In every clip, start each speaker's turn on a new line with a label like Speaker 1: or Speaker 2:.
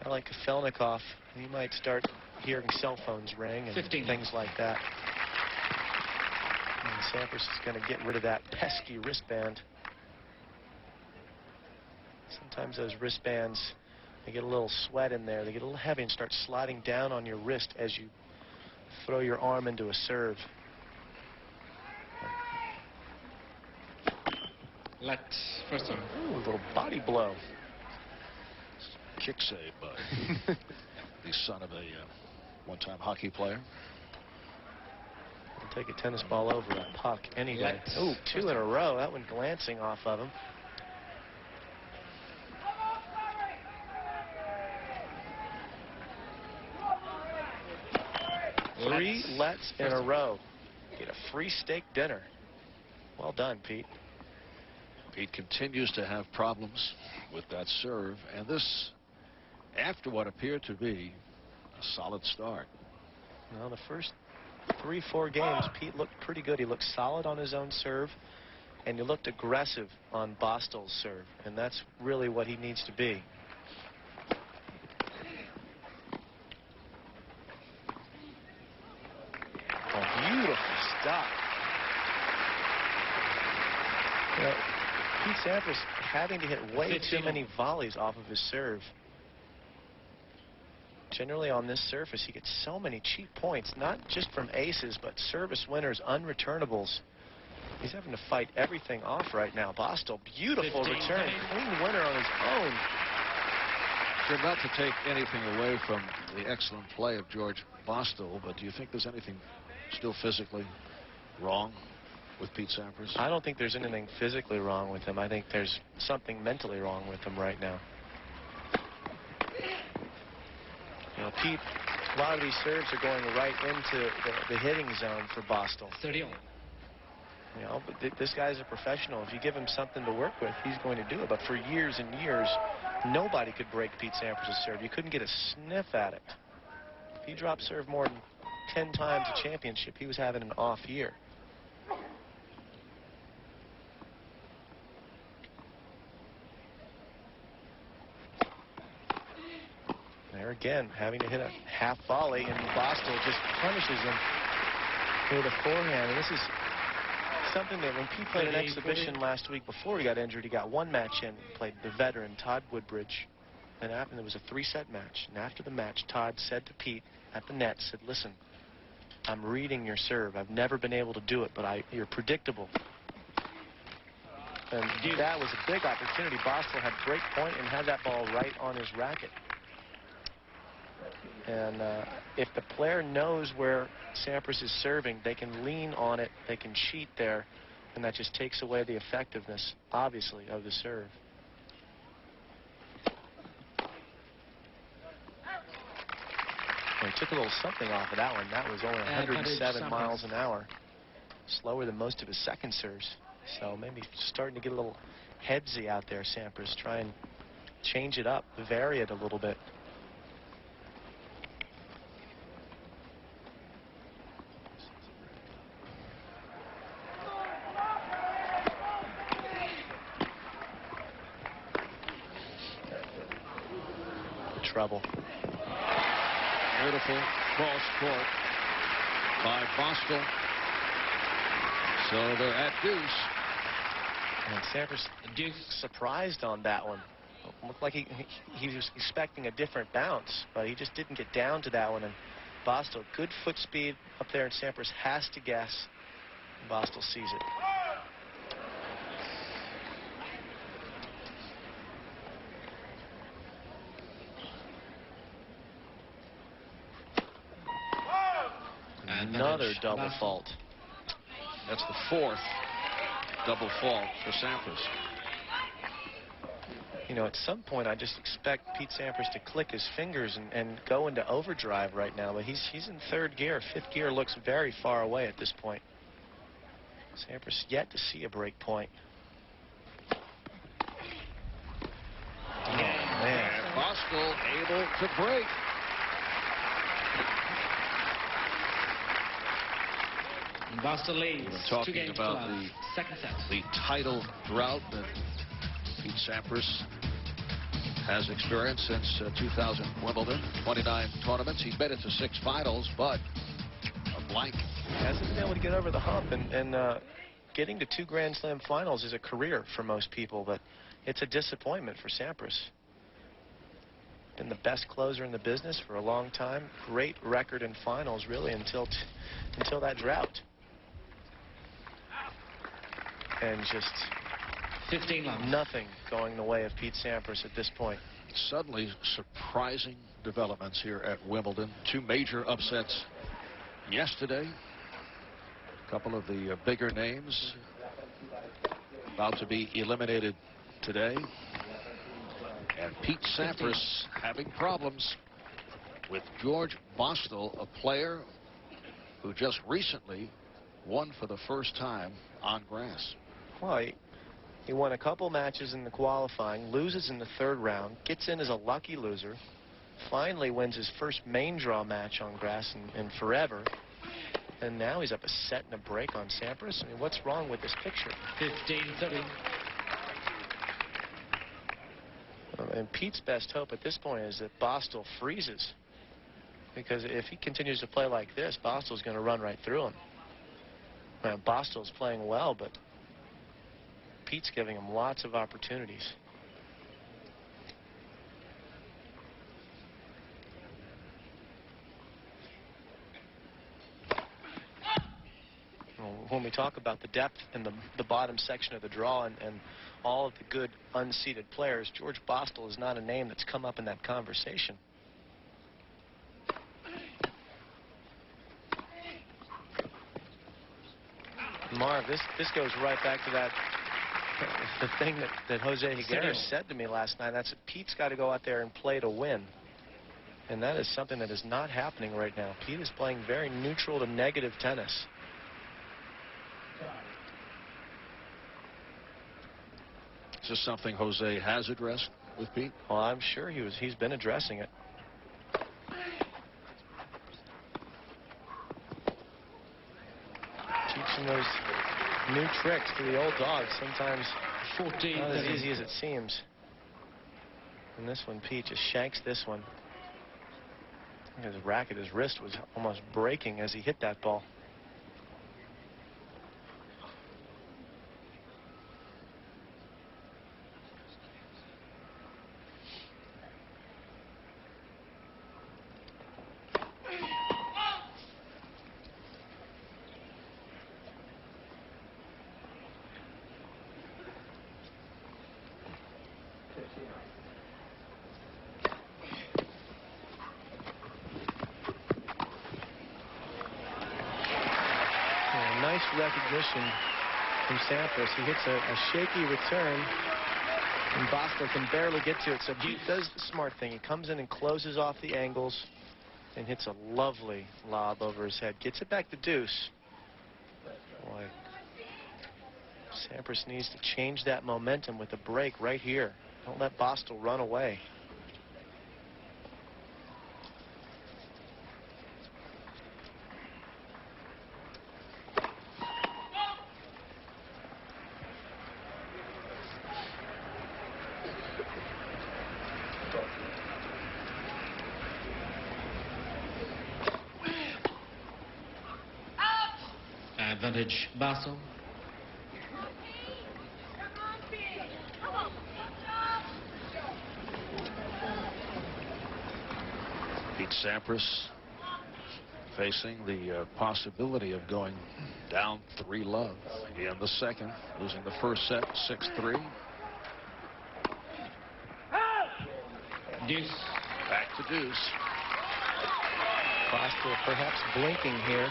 Speaker 1: like Kafelnikov, he might start hearing cell phones ring and
Speaker 2: 15.
Speaker 1: things like that. And Sampras is going to get rid of that pesky wristband. Sometimes those wristbands, they get a little sweat in there. They get a little heavy and start sliding down on your wrist as you throw your arm into a serve.
Speaker 2: Let first serve.
Speaker 1: Ooh, a little body blow.
Speaker 3: Kick save by the son of a one-time hockey player.
Speaker 1: I'll take a tennis ball over a puck any day. Oh, two in a row. That one glancing off of him. Three lets in a row. Get a free steak dinner. Well done, Pete.
Speaker 3: Pete continues to have problems with that serve, and this after what appeared to be a solid start.
Speaker 1: Well, the first 3-4 games, Pete looked pretty good. He looked solid on his own serve, and he looked aggressive on Bastl's serve, and that's really what he needs to be. A beautiful stop. Pete Sampras having to hit way too many volleys off of his serve. Generally on this surface, he gets so many cheap points, not just from aces, but service winners, unreturnables. He's having to fight everything off right now. Bastl, beautiful return, clean winner on his own.
Speaker 3: Sure, not to take anything away from the excellent play of George Bastl, but do you think there's anything still physically wrong with Pete Sampras?
Speaker 1: I don't think there's anything physically wrong with him. I think there's something mentally wrong with him right now. You know, Pete, a lot of these serves are going right into the hitting zone for Bastl.
Speaker 2: 30 on.
Speaker 1: You know, but this guy's a professional. If you give him something to work with, he's going to do it. But for years and years, nobody could break Pete Sampras' serve. You couldn't get a sniff at it. If he dropped serve more than 10 times a championship, he was having an off year. There again, having to hit a half volley, and Bastl just punishes him with a forehand. And this is something that when Pete played an exhibition last week before he got injured, he got one match in. He played the veteran, Todd Woodbridge. And after, there was a 3-set match. And after the match, Todd said to Pete at the net, said, listen, I'm reading your serve. I've never been able to do it, but you're predictable. And that was a big opportunity. Bastl had break point and had that ball right on his racket. And if the player knows where Sampras is serving, they can lean on it, they can cheat there, and that just takes away the effectiveness, obviously, of the serve. Well, he took a little something off of that one. That was only 107 miles an hour. Slower than most of his second serves. So maybe starting to get a little headsy out there, Sampras. Try and change it up, vary it a little bit. Trouble.
Speaker 3: Beautiful cross court by Bastl. So they're at deuce.
Speaker 1: And Sampras surprised on that one. It looked like he was expecting a different bounce, but he just didn't get down to that one. And Bastl, good foot speed up there, and Sampras has to guess. Bastl sees it. Another double fault.
Speaker 3: That's the fourth double fault for Sampras.
Speaker 1: You know, at some point, I just expect Pete Sampras to click his fingers and go into overdrive right now. But he's in third gear. Fifth gear looks very far away at this point. Sampras yet to see a break point.
Speaker 3: Oh, man. Bastl able to break.
Speaker 2: Bastl leads.
Speaker 3: We're talking about the title drought that Pete Sampras has experience since 2000 Wimbledon, 29 tournaments. He's made it to 6 finals, but a blank.
Speaker 1: Hasn't been able to get over the hump, and getting to 2 Grand Slam finals is a career for most people, but it's a disappointment for Sampras. Been the best closer in the business for a long time. Great record in finals, really, until that drought. And just
Speaker 2: 15 love.
Speaker 1: Nothing going the way of Pete Sampras at this point.
Speaker 3: Suddenly surprising developments here at Wimbledon. 2 major upsets yesterday. A couple of the bigger names about to be eliminated today. And Pete Sampras having problems with Georga Bastl, a player who just recently won for the first time on grass.
Speaker 1: Well, he won a couple matches in the qualifying, loses in the 3rd round, gets in as a lucky loser, finally wins his first main draw match on grass in forever, and now he's up a set and a break on Sampras. I mean, what's wrong with this picture?
Speaker 2: 15-30.
Speaker 1: And Pete's best hope at this point is that Bastl freezes, because if he continues to play like this, Bastel's going to run right through him. Bastel's playing well, but Pete's giving him lots of opportunities. When we talk about the depth in the bottom section of the draw and all of the good unseeded players, Georga Bastl is not a name that's come up in that conversation. Marv, this goes right back to the thing that Jose Higuera said to me last night. That's that Pete's got to go out there and play to win. And that is something that is not happening right now. Pete is playing very neutral to negative tennis.
Speaker 3: Is this something Jose has addressed with Pete?
Speaker 1: Well, I'm sure he's been addressing it. Teaching those new tricks to the old dogs. Sometimes
Speaker 2: 14.
Speaker 1: not as easy as it seems. And this one, Pete just shanks this one. I think his racket, his wrist was almost breaking as he hit that ball. Nice recognition from Sampras. He hits a shaky return, and Bastl can barely get to it. So he does the smart thing. He comes in and closes off the angles and hits a lovely lob over his head. Gets it back to deuce. Boy, Sampras needs to change that momentum with a break right here. Don't let Bastl run away.
Speaker 2: Advantage Bastl.
Speaker 3: Pete Sampras facing the possibility of going down 3-love in the second, losing the first set 6-3.
Speaker 2: Deuce.
Speaker 3: Back to deuce.
Speaker 1: Bastl perhaps blinking here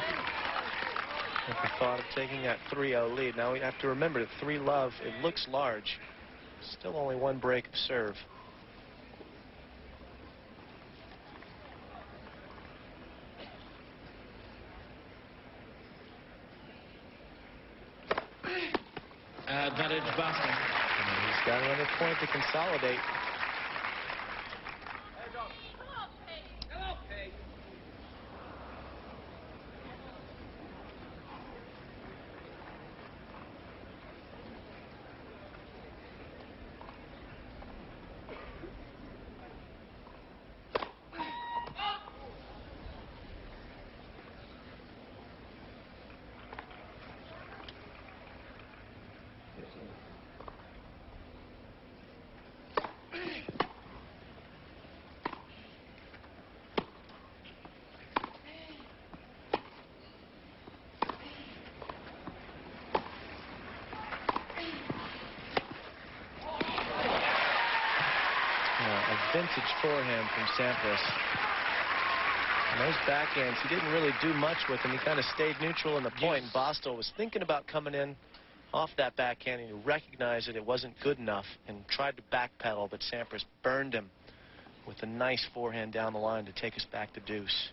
Speaker 1: with the thought of taking that 3-0 lead. Now we have to remember that 3-love, it looks large. Still only one break of serve.
Speaker 2: Advantage Bastl.
Speaker 1: He's got another point to consolidate. A vintage forehand from Sampras. And those backhands, he didn't really do much with them. He kind of stayed neutral in the point. And Bastl was thinking about coming in off that backhand, and he recognized that it wasn't good enough and tried to backpedal, but Sampras burned him with a nice forehand down the line to take us back to deuce.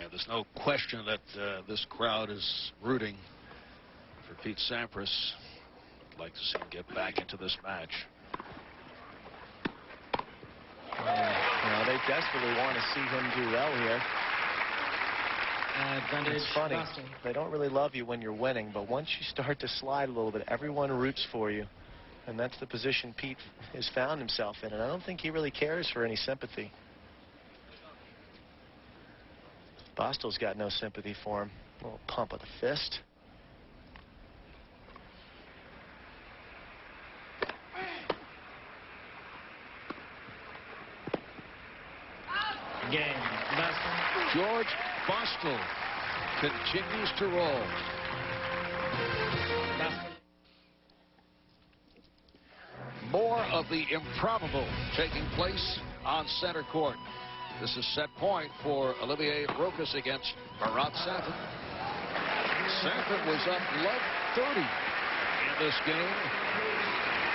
Speaker 3: And there's no question that this crowd is rooting for Pete Sampras. I'd like to see him get back into this match.
Speaker 1: They desperately want to see him do well here. It's funny. They don't really love you when you're winning, but once you start to slide a little bit, everyone roots for you. And that's the position Pete has found himself in. And I don't think he really cares for any sympathy. Bastel's got no sympathy for him. A little pump of the fist.
Speaker 2: Game. Bastl.
Speaker 3: George Bastl continues to roll.
Speaker 2: Bastl.
Speaker 3: More of the improbable taking place on center court. This is set point for Olivier Rochus against Marat Safin. Safin was up love 30 in this game.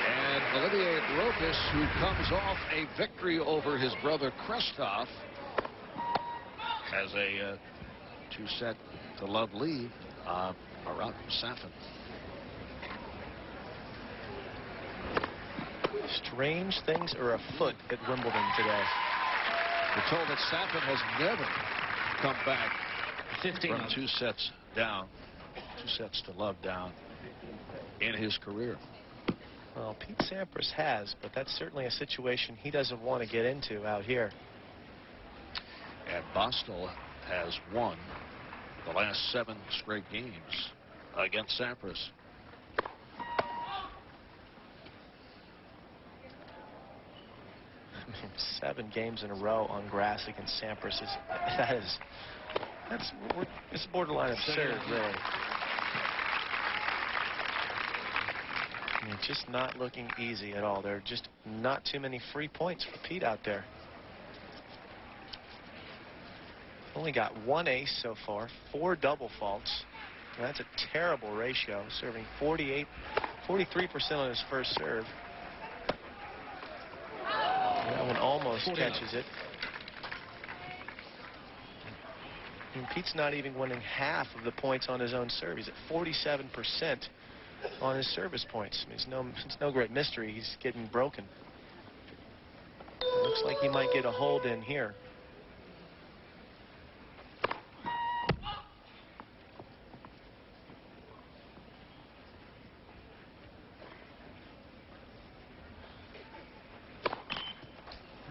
Speaker 3: And Olivier Rochus, who comes off a victory over his brother Krestov, has a 2-set to love lead on Marat Safin.
Speaker 1: Strange things are afoot at Wimbledon today.
Speaker 3: We're told that Safin has never come back
Speaker 2: 15
Speaker 3: from 2 sets down, 2 sets to love down in his career.
Speaker 1: Well, Pete Sampras has, but that's certainly a situation he doesn't want to get into out here.
Speaker 3: And Bastl has won the last 7 straight games against Sampras.
Speaker 1: I mean, 7 games in a row on grass against Sampras it's borderline absurd, really. I mean, just not looking easy at all. There are just not too many free points for Pete out there. Only got 1 ace so far, 4 double faults. And that's a terrible ratio, serving 43% on his first serve. That one almost catches it. And Pete's not even winning half of the points on his own serve. He's at 47% on his service points. I mean, it's no great mystery. He's getting broken. It looks like he might get a hold in here.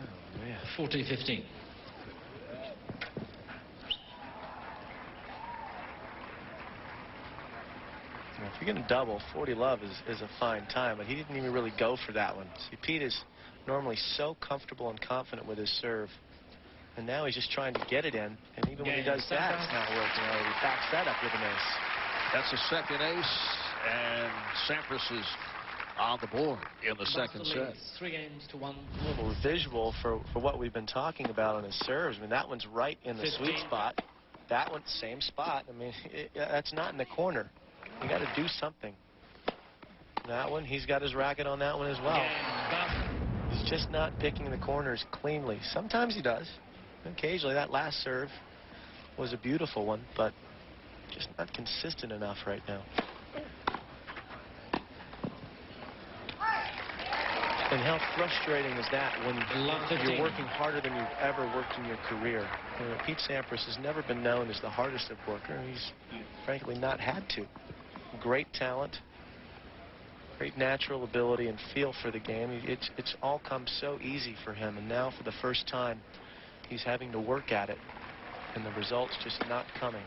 Speaker 1: Oh, man.
Speaker 2: 40-15.
Speaker 1: If you're going to double, 40 love is a fine time, but he didn't even really go for that one. See, Pete is normally so comfortable and confident with his serve, and now he's just trying to get it in, and even when he does that, it's not working already. He backs that up with an ace.
Speaker 3: That's the second ace, and Sampras is on the board in the second set.
Speaker 2: 3 games to 1.
Speaker 1: A little visual for what we've been talking about on his serves. I mean, that one's right in the
Speaker 2: 15.
Speaker 1: sweet spot. That one, same spot. I mean, that's not in the corner. You got to do something. That one, he's got his racket on that one as well. He's just not picking the corners cleanly. Sometimes he does. Occasionally, that last serve was a beautiful one, but just not consistent enough right now. And how frustrating is that when you're working harder than you've ever worked in your career? You know, Pete Sampras has never been known as the hardest of worker. He's frankly not had to. Great talent, great natural ability and feel for the game. It's all come so easy for him, and now for the first time he's having to work at it, and the results just not coming.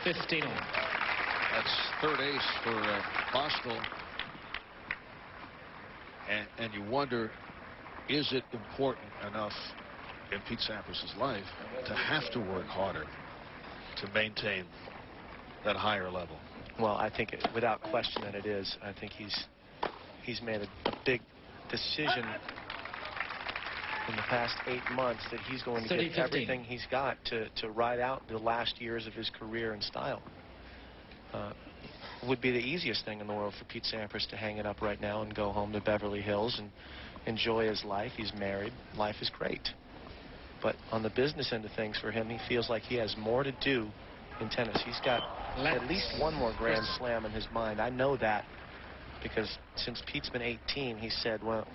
Speaker 2: 15.
Speaker 3: That's third ace for Bastl. And you wonder, is it important enough in Pete Sampras' life to have to work harder to maintain that higher level?
Speaker 1: Well, I think without question that it is. I think he's made a big decision in the past 8 months that he's going to
Speaker 2: 30,
Speaker 1: get
Speaker 2: 15.
Speaker 1: everything he's got to ride out the last years of his career in style. Would be the easiest thing in the world for Pete Sampras to hang it up right now and go home to Beverly Hills and enjoy his life. He's married. Life is great. But on the business end of things for him, he feels like he has more to do in tennis. He's got at least one more Grand Slam in his mind. I know that because since Pete's been 18, he said, well,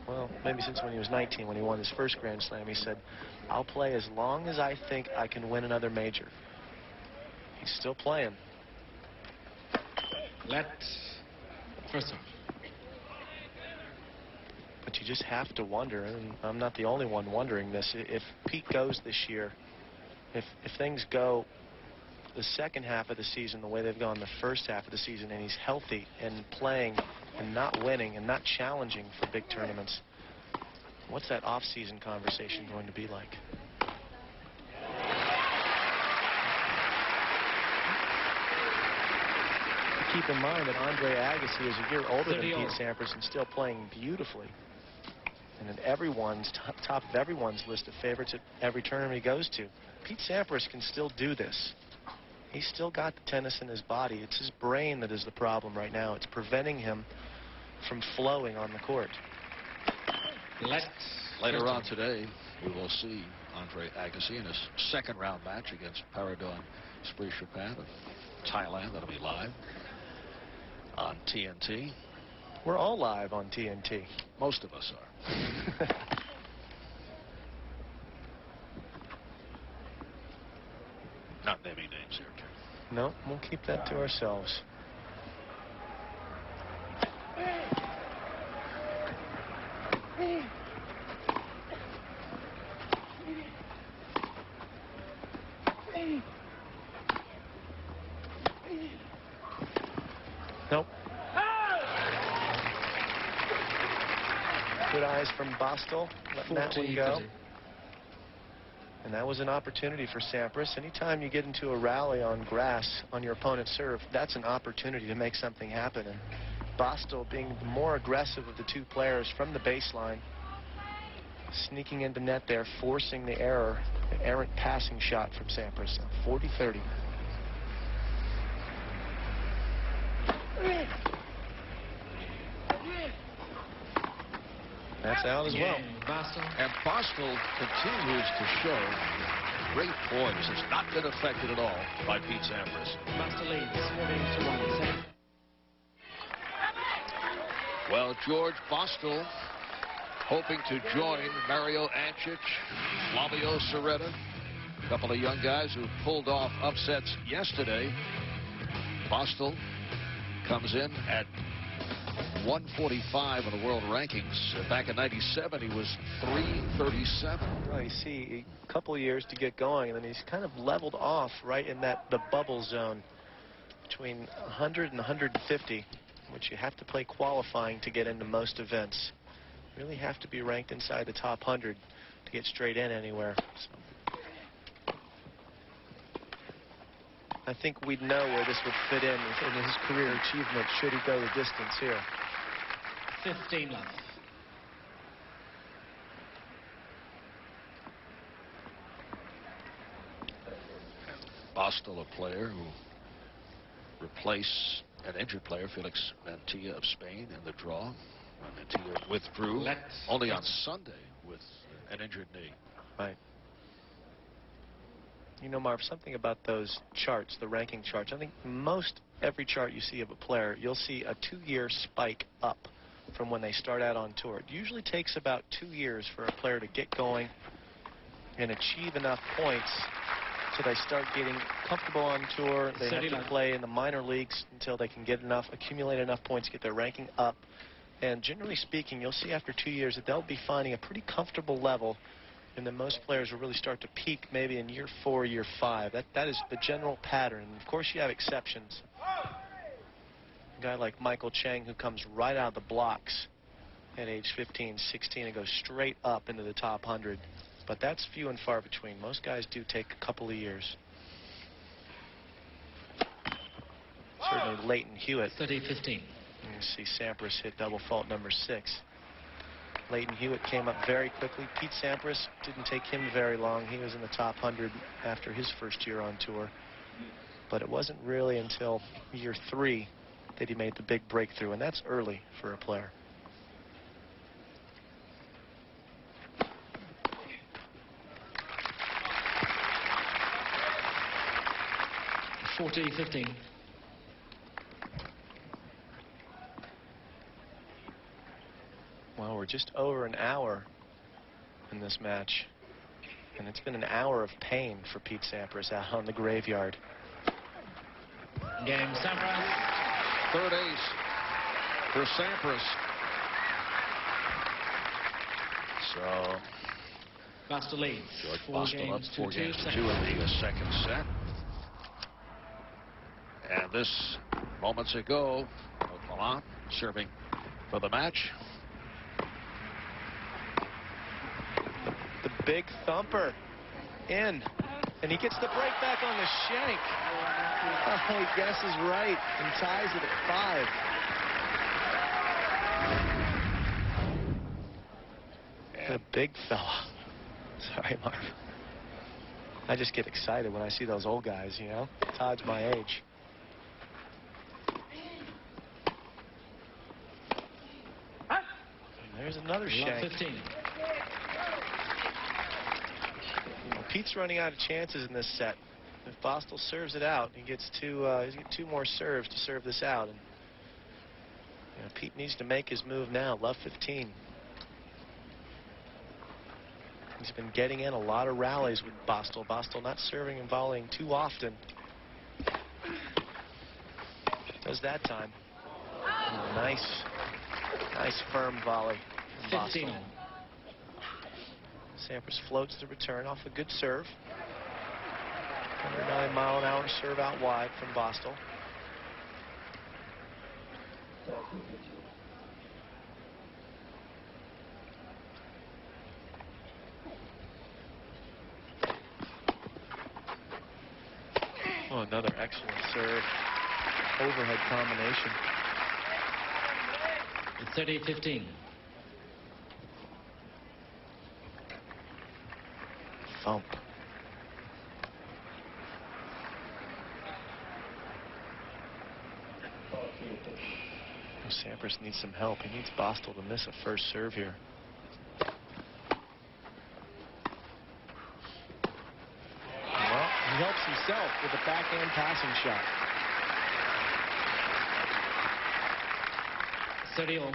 Speaker 1: maybe since when he was 19, when he won his first Grand Slam, he said, I'll play as long as I think I can win another major. He's still playing.
Speaker 2: First off.
Speaker 1: But you just have to wonder, and I'm not the only one wondering this, if Pete goes this year, if things go the second half of the season the way they've gone the first half of the season, and he's healthy and playing and not winning and not challenging for big tournaments, what's that off-season conversation going to be like? Keep in mind that Andre Agassi is a year older than Pete Sampras and still playing beautifully. And in everyone's top of everyone's list of favorites at every tournament he goes to. Pete Sampras can still do this. He's still got the tennis in his body. It's his brain that is the problem right now. It's preventing him from flowing on the court.
Speaker 3: Later on today, we will see Andre Agassi in his second round match against Paradon Srishapat of Thailand. That'll be live on TNT.
Speaker 1: We're all live on TNT.
Speaker 3: Most of us are. Not naming names here, Ken.
Speaker 1: No, we'll keep that to ourselves. Nope. Good eyes from Bastl, letting that one go. And that was an opportunity for Sampras. Anytime you get into a rally on grass on your opponent's serve, that's an opportunity to make something happen. And Bastl, being the more aggressive of the two players from the baseline, sneaking into net there, forcing the errant passing shot from Sampras. 40-30. That's out as well.
Speaker 3: And Bastl continues to show great poise. Has not been affected at all by Pete Sampras.
Speaker 2: Bastl leads 4-1.
Speaker 3: Well, George Bastl hoping to join Mario Ancic, Flavio Cerreta, a couple of young guys who pulled off upsets yesterday. Bastl comes in at 145 in the world rankings. Back in '97, he was 337.
Speaker 1: Well, you see, a couple of years to get going, and then he's kind of leveled off right in the bubble zone between 100 and 150, which you have to play qualifying to get into most events. Really have to be ranked inside the top 100 to get straight in anywhere. So I think we'd know where this would fit in his career achievement should he go the distance here.
Speaker 2: 15 left.
Speaker 3: Bastl, a player who replaced an injured player, Felix Mantilla of Spain, in the draw. Mantilla withdrew only on Sunday with an injured knee.
Speaker 1: Right. You know, Marv, something about those charts, the ranking charts, I think most every chart you see of a player, you'll see a 2-year spike up from when they start out on tour. It usually takes about 2 years for a player to get going and achieve enough points so they start getting comfortable on tour. They have to play in the minor leagues until they can get enough, accumulate enough points, get their ranking up. And generally speaking, you'll see after 2 years that they'll be finding a pretty comfortable level, and then most players will really start to peak maybe in year 4, year 5. That is the general pattern. And of course, you have exceptions. A guy like Michael Chang, who comes right out of the blocks at age 15, 16, and goes straight up into the top 100. But that's few and far between. Most guys do take a couple of years. Certainly Leighton Hewitt.
Speaker 2: 30-15.
Speaker 1: You see Sampras hit double fault number 6. Leighton Hewitt came up very quickly. Pete Sampras didn't take him very long. He was in the top 100 after his first year on tour. But it wasn't really until year 3 that he made the big breakthrough, and that's early for a player.
Speaker 2: (40-15).
Speaker 1: Well, we're just over an hour in this match, and it's been an hour of pain for Pete Sampras out on the graveyard.
Speaker 2: Game, Sampras.
Speaker 3: Third ace for Sampras. So
Speaker 2: Bastl leads.
Speaker 3: George
Speaker 2: 4
Speaker 3: Bastl up
Speaker 2: games
Speaker 3: 4
Speaker 2: to
Speaker 3: games
Speaker 2: 2.
Speaker 3: to 2 in the second set. And this moments ago, Milan serving for the match.
Speaker 1: The big thumper in, and he gets the break back on the shank. Oh, he guesses right and ties it at 5. The big fella. Sorry, Marv. I just get excited when I see those old guys, you know. Todd's my age. And there's another shank.
Speaker 2: 15.
Speaker 1: Well, Pete's running out of chances in this set. If Bastl serves it out, he gets he's got 2 more serves to serve this out. And you know, Pete needs to make his move now. Love 15. He's been getting in a lot of rallies with Bastl. Bastl not serving and volleying too often. Does that time. Nice firm volley from
Speaker 2: 15.
Speaker 1: Bastl. Sampras floats the return off a good serve. 109-mile-an-hour serve out wide from Bastl. Oh, another excellent serve. Overhead combination.
Speaker 2: 30-15.
Speaker 1: Thump. Sampras needs some help. He needs Bastl to miss a first serve here. Well, he helps himself with a backhand passing shot.
Speaker 2: 30-all.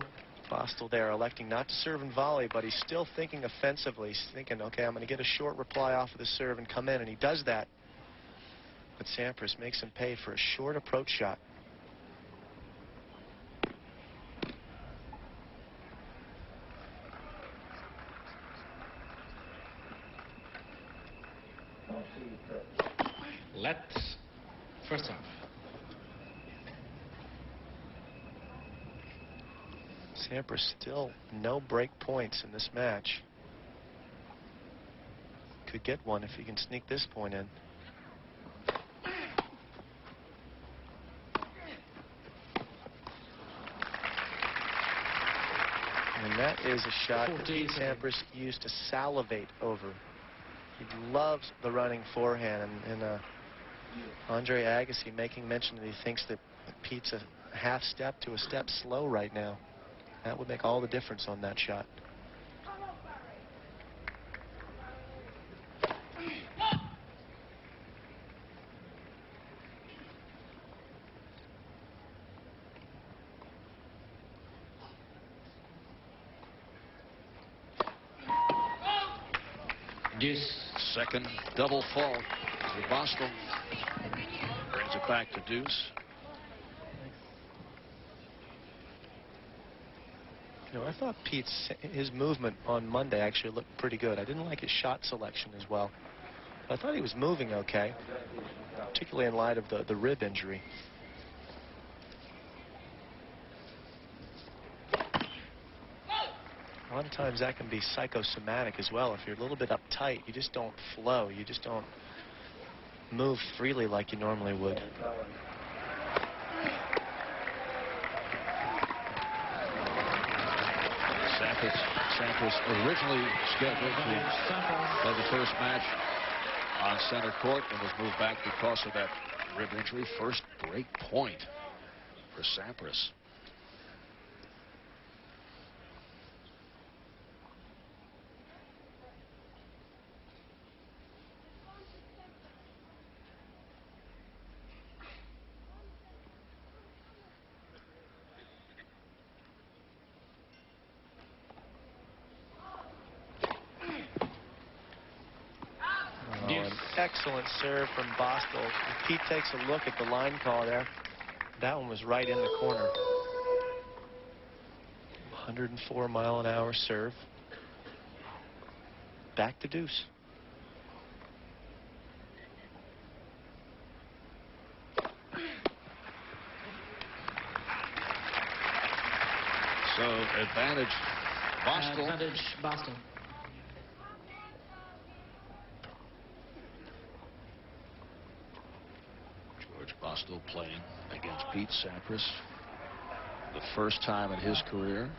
Speaker 1: Bastl there electing not to serve and volley, but he's still thinking offensively. He's thinking, okay, I'm going to get a short reply off of the serve and come in, and he does that. But Sampras makes him pay for a short approach shot.
Speaker 2: Let's first off.
Speaker 1: Sampras still no break points in this match. Could get one if he can sneak this point in. And that is a shot that Pete Sampras used to salivate over. He loves the running forehand, and Andre Agassi making mention that he thinks that Pete's a half step to a step slow right now. That would make all the difference on that shot.
Speaker 2: Deuce.
Speaker 3: Second double fault for Bastl. Brings it back to deuce.
Speaker 1: You know, I thought his movement on Monday actually looked pretty good. I didn't like his shot selection as well. But I thought he was moving okay, particularly in light of the rib injury. A lot of times that can be psychosomatic as well. If you're a little bit uptight, you just don't flow. You just don't move freely like you normally would.
Speaker 3: Sampras originally scheduled to
Speaker 2: Sampras.
Speaker 3: play the first match on center court and was moved back because of that rib injury. First break point for Sampras.
Speaker 1: Excellent serve from Bastl. Pete takes a look at the line call there. That one was right in the corner. 104-mile-an-hour serve. Back to deuce.
Speaker 3: So advantage Bastl.
Speaker 2: Advantage Bastl.
Speaker 3: George Bastl playing against Pete Sampras. The first time in his career.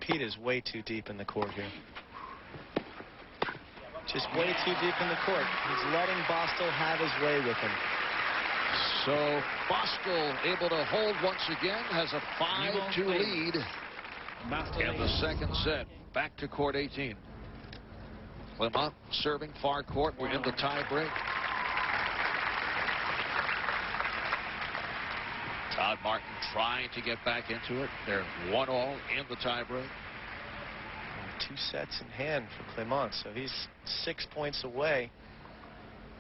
Speaker 1: Pete is way too deep in the court here. Just way too deep in the court. He's letting Bastl have his way with him.
Speaker 3: So Bastl able to hold once again, has a 5-2 lead in the second set. Back to court 18. Clement serving far court. We're in the tie break. Todd Martin trying to get back into it. They're 1-all in the tie break.
Speaker 1: 2 sets in hand for Clement, so he's 6 points away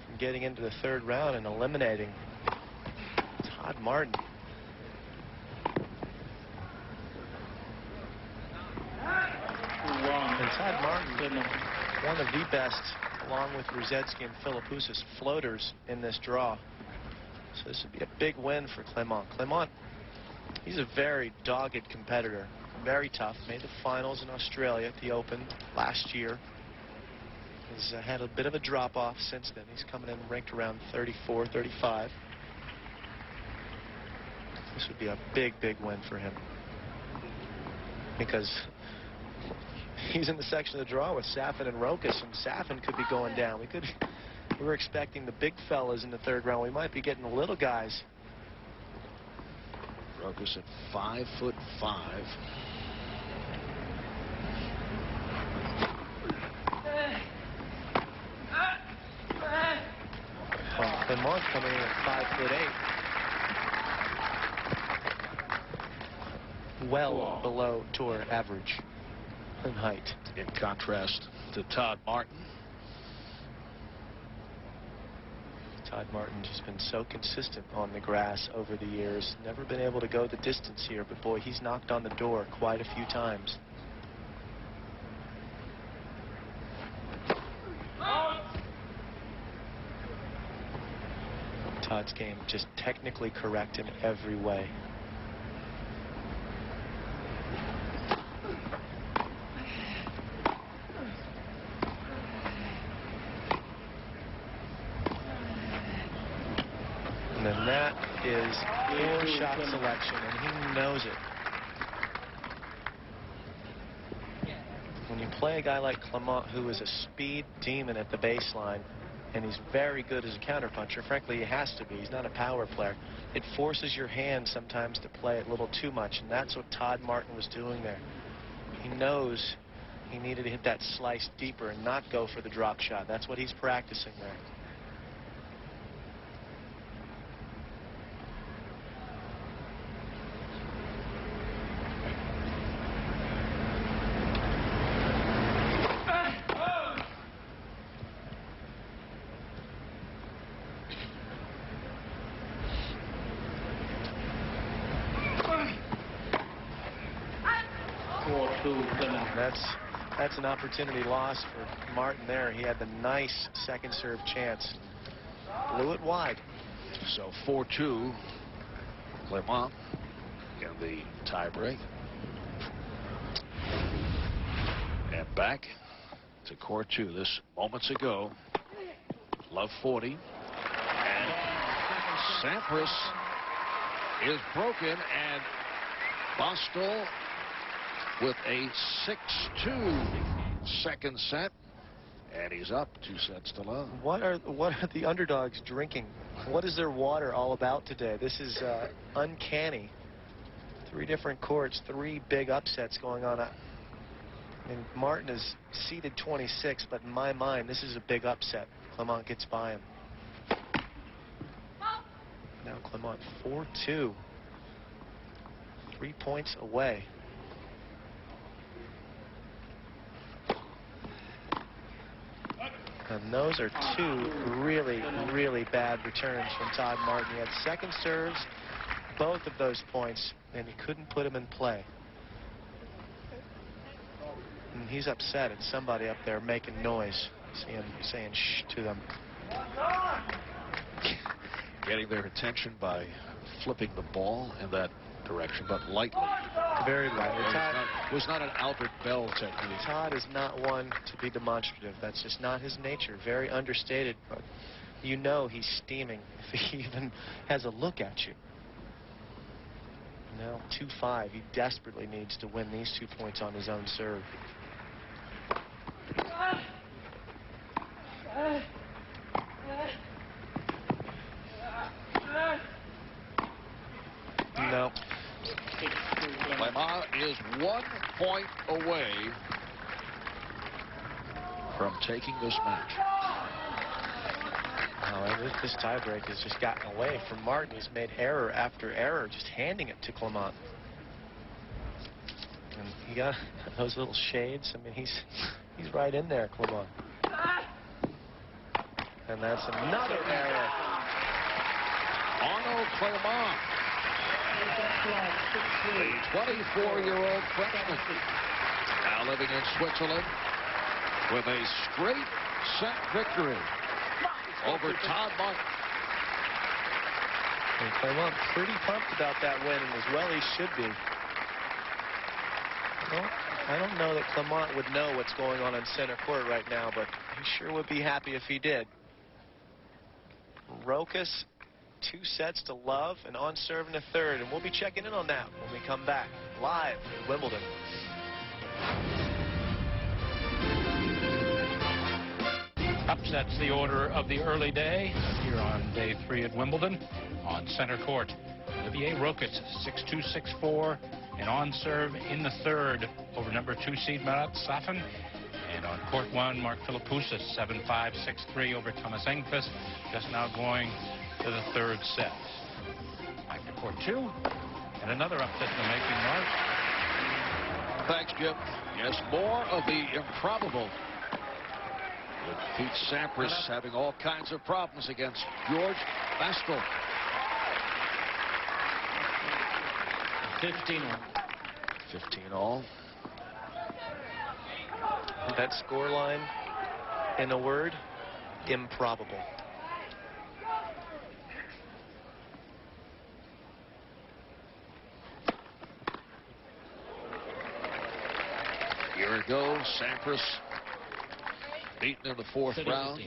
Speaker 1: from getting into the third round and eliminating Todd Martin. And Todd Martin, one of the best, along with Ruzetsky and Philippoussis, floaters in this draw. So this would be a big win for Clement. Clement, he's a very dogged competitor. Very tough. Made the finals in Australia at the Open last year. He's had a bit of a drop-off since then. He's coming in ranked around 34, 35. This would be a big, big win for him. Because he's in the section of the draw with Safin and Rokas, and Safin could be going down. We were expecting the big fellas in the third round. We might be getting the little guys.
Speaker 3: Rokas at 5'5".
Speaker 1: Clement coming in at 5'8". Well below tour average in height.
Speaker 3: In contrast to Todd Martin.
Speaker 1: Todd Martin just been so consistent on the grass over the years. Never been able to go the distance here, but boy, he's knocked on the door quite a few times. Todd's game just technically correct in every way. And that is poor shot selection, and he knows it. When you play a guy like Clement, who is a speed demon at the baseline, and he's very good as a counterpuncher, frankly, he has to be. He's not a power player. It forces your hand sometimes to play it a little too much, and that's what Todd Martin was doing there. He knows he needed to hit that slice deeper and not go for the drop shot. That's what he's practicing there. That's an opportunity lost for Martin there. He had the nice second serve chance. blew it wide.
Speaker 3: So 4-2, Clement in the tiebreak. And back to court 2. This moments ago. Love 40. And Sampras is broken, and Bastl with a 6-2 second set. And he's up 2 sets to love.
Speaker 1: What are the underdogs drinking? What is their water all about today? This is uncanny. 3 different courts, 3 big upsets going on. I mean, Martin is seeded 26, but in my mind, this is a big upset. Clement gets by him. Now Clement 4-2. 3 points away. And those are 2 really, really bad returns from Todd Martin. He had second serves, both of those points, and he couldn't put them in play. And he's upset at somebody up there making noise, saying shh to them.
Speaker 3: Getting their attention by flipping the ball in that direction, but lightly.
Speaker 1: Very lightly.
Speaker 3: It was not an Albert Bell technique.
Speaker 1: Todd is not one to be demonstrative. That's just not his nature. Very understated, but you know he's steaming if he even has a look at you. Now 2-5. He desperately needs to win these 2 points on his own serve. No.
Speaker 3: Clement is 1 point away from taking this match.
Speaker 1: Oh, this tiebreak has just gotten away from Martin. He's made error after error, just handing it to Clement. And he got those little shades. I mean, he's right in there, Clement. And that's another error.
Speaker 3: Arnaud Clement, the 24-year-old Frenchman, now living in Switzerland, with a straight set victory over Todd Martin.
Speaker 1: And Clement pretty pumped about that win, and as well he should be. Well, I don't know that Clement would know what's going on in center court right now, but he sure would be happy if he did. Rokas, 2 sets to love, and on serve in the third, and we'll be checking in on that when we come back live in Wimbledon.
Speaker 4: Upsets the order of the early day here on day 3 at Wimbledon. On center court, Olivier Rokas 6-2, 6-4, and on serve in the third over number 2 seed Marat Safin. And on court 1, Mark Philippoussis 7-5, 6-3 over Thomas Engqvist, just now going to the third set. Back to court 2, and another upset in the making, Mark.
Speaker 3: Thanks, Jim. Yes, more of the improbable. With Pete Sampras having all kinds of problems against Georga Bastl.
Speaker 2: 15-all.
Speaker 3: 15-all.
Speaker 1: That scoreline, in a word, improbable.
Speaker 3: A year ago, Sampras beaten in the 4th round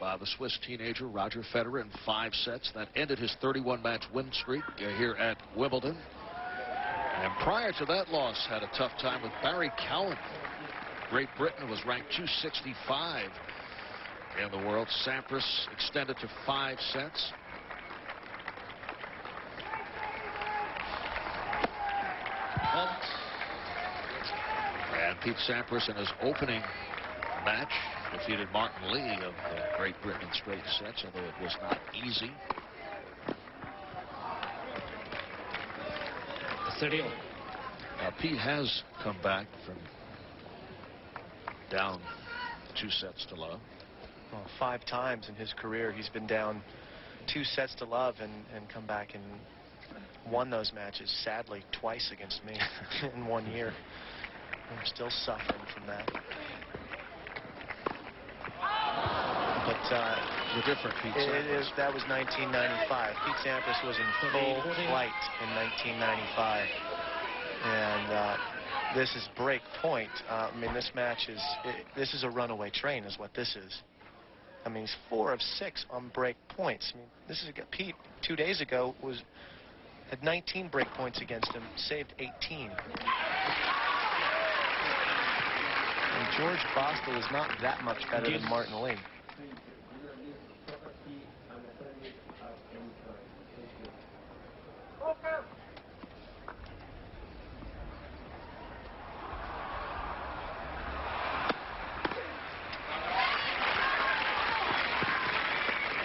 Speaker 3: by the Swiss teenager Roger Federer in 5 sets. That ended his 31-match win streak here at Wimbledon. And prior to that loss, had a tough time with Barry Cowan. Great Britain was ranked 265 in the world. Sampras extended to 5 sets. And Pete Sampras in his opening match defeated Martin Lee of Great Britain in straight sets, although it was not easy.
Speaker 2: 30-all.
Speaker 3: Pete has come back from down 2 sets to love.
Speaker 1: Well, 5 times in his career he's been down 2 sets to love and come back and won those matches, sadly, twice against me in 1 year. I'm still suffering from that. But
Speaker 3: The different Pete Sampras.
Speaker 1: That was 1995. Pete Sampras was in full flight in 1995. And this is break point. I mean, this match is, this is a runaway train is what this is. I mean, he's 4 of 6 on break points. I mean, this is Pete 2 days ago had 19 break points against him, saved 18. And George Bastl is not that much better than Martin Lee.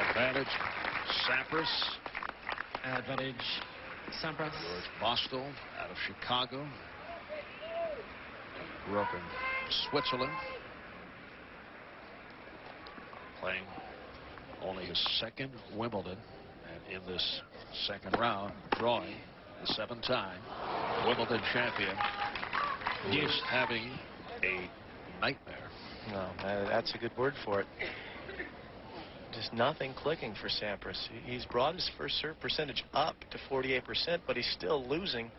Speaker 3: Advantage, Sampras.
Speaker 2: Advantage, Sampras.
Speaker 3: George Bastl out of Chicago. Grew up in Switzerland. Playing only his 2nd Wimbledon. And in this 2nd round, drawing the 7-time Wimbledon champion, who is having a nightmare.
Speaker 1: No, that's a good word for it. Just nothing clicking for Sampras. He's brought his first serve percentage up to 48%, but he's still losing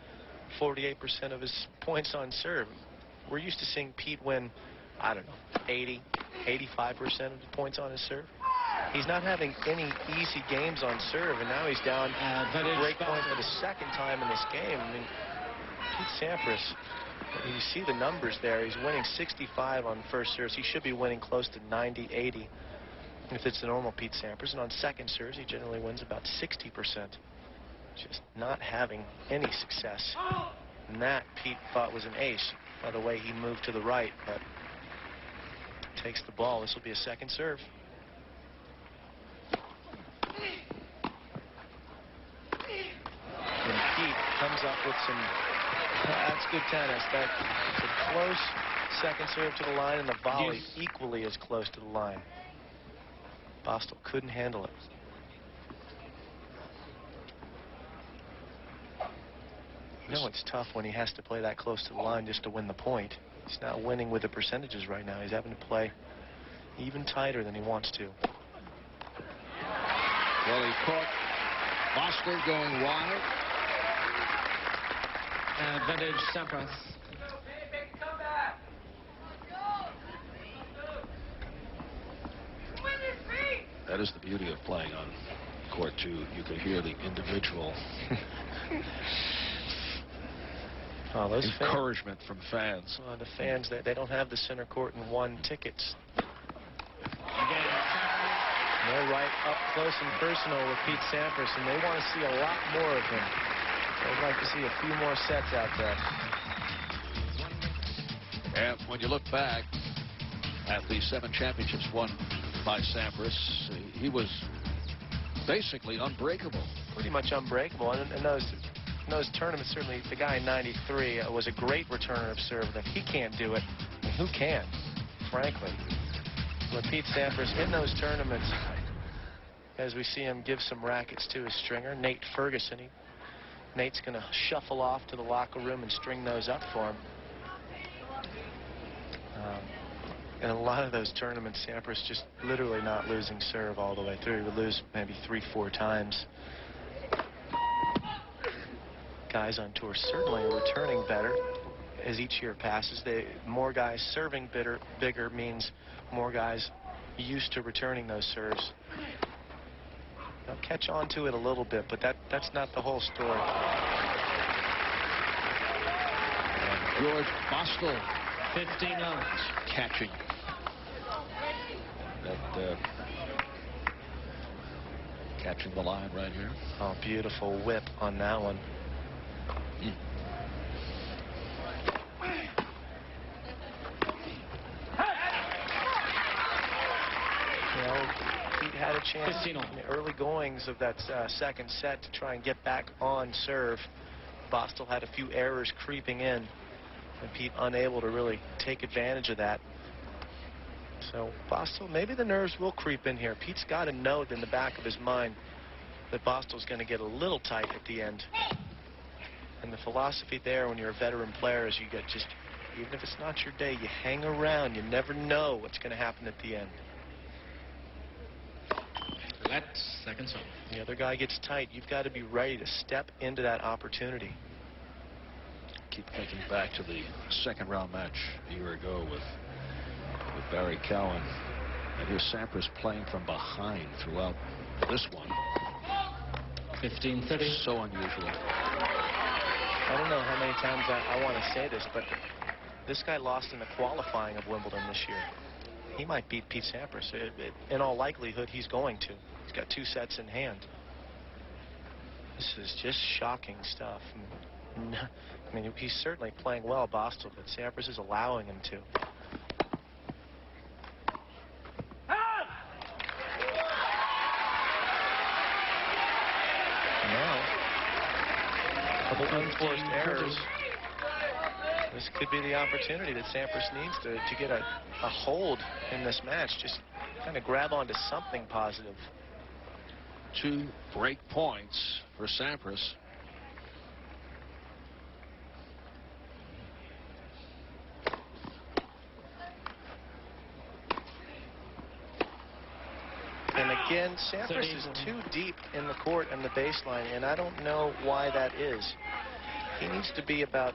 Speaker 1: 48% of his points on serve. We're used to seeing Pete win, I don't know, 80, 85% of the points on his serve. He's not having any easy games on serve, and now he's down break point for the 2nd time in this game. I mean, Pete Sampras, you see the numbers there. He's winning 65 on first serves. He should be winning close to 90, 80. If it's the normal Pete Sampras, and on second serves, he generally wins about 60%. Just not having any success. And that Pete thought was an ace by the way he moved to the right, but takes the ball. This will be a 2nd serve. And Pete comes up with some, that's good tennis. That's a close 2nd serve to the line, and the volley equally as close to the line. Bastl couldn't handle it. You know it's tough when he has to play that close to the line just to win the point. He's not winning with the percentages right now. He's having to play even tighter than he wants to.
Speaker 3: Well, he caught Bastl going wide.
Speaker 2: Advantage, Sampras.
Speaker 3: That is the beauty of playing on court 2. You can hear the individual
Speaker 1: those
Speaker 3: encouragement from fans.
Speaker 1: The fans, they don't have the center court and 1 tickets.
Speaker 2: Again,
Speaker 1: They're right up close and personal with Pete Sampras, and they want to see a lot more of him. They'd like to see a few more sets out there.
Speaker 3: And when you look back at the 7 championships won by Sampras, he was basically unbreakable.
Speaker 1: Pretty much unbreakable. And in those tournaments, certainly the guy in 93 was a great returner of serve. If he can't do it, who can, frankly? But Pete Sampras in those tournaments, as we see him give some rackets to his stringer, Nate Ferguson. Nate's going to shuffle off to the locker room and string those up for him. In a lot of those tournaments, Sampras just literally not losing serve all the way through. He would lose maybe 3-4 times. Guys on tour certainly are returning better as each year passes. More guys serving bigger means more guys used to returning those serves. They'll catch on to it a little bit, but that's not the whole story.
Speaker 3: And George Bastl
Speaker 2: 15-0.
Speaker 3: catching that, catching the line right here.
Speaker 1: Oh, beautiful whip on that one. Pete had a chance in the early goings of that 2nd set to try and get back on serve. Bastl had a few errors creeping in, and Pete unable to really take advantage of that. So Bastl, maybe the nerves will creep in here. Pete's got to know in the back of his mind that Bastel's going to get a little tight at the end. And the philosophy there when you're a veteran player is you get just, even if it's not your day, you hang around. You never know what's going to happen at the end.
Speaker 2: at second serve.
Speaker 1: The other guy gets tight. You've got to be ready to step into that opportunity.
Speaker 3: Keep thinking back to the second round match a year ago with Barry Cowan. And here's Sampras playing from behind throughout this one.
Speaker 2: 15-30.
Speaker 3: So unusual.
Speaker 1: I don't know how many times I want to say this, but this guy lost in the qualifying of Wimbledon this year. He might beat Pete Sampras. In all likelihood, he's going to. He's got 2 sets in hand. This is just shocking stuff. I mean, he's certainly playing well, Bastl, but Sampras is allowing him to. Now, a couple unforced errors. This could be the opportunity that Sampras needs to get a hold in this match. Just kind of grab onto something positive.
Speaker 3: 2 break points for Sampras.
Speaker 1: And again, Sampras is too deep in the court and the baseline, and I don't know why that is. He needs to be about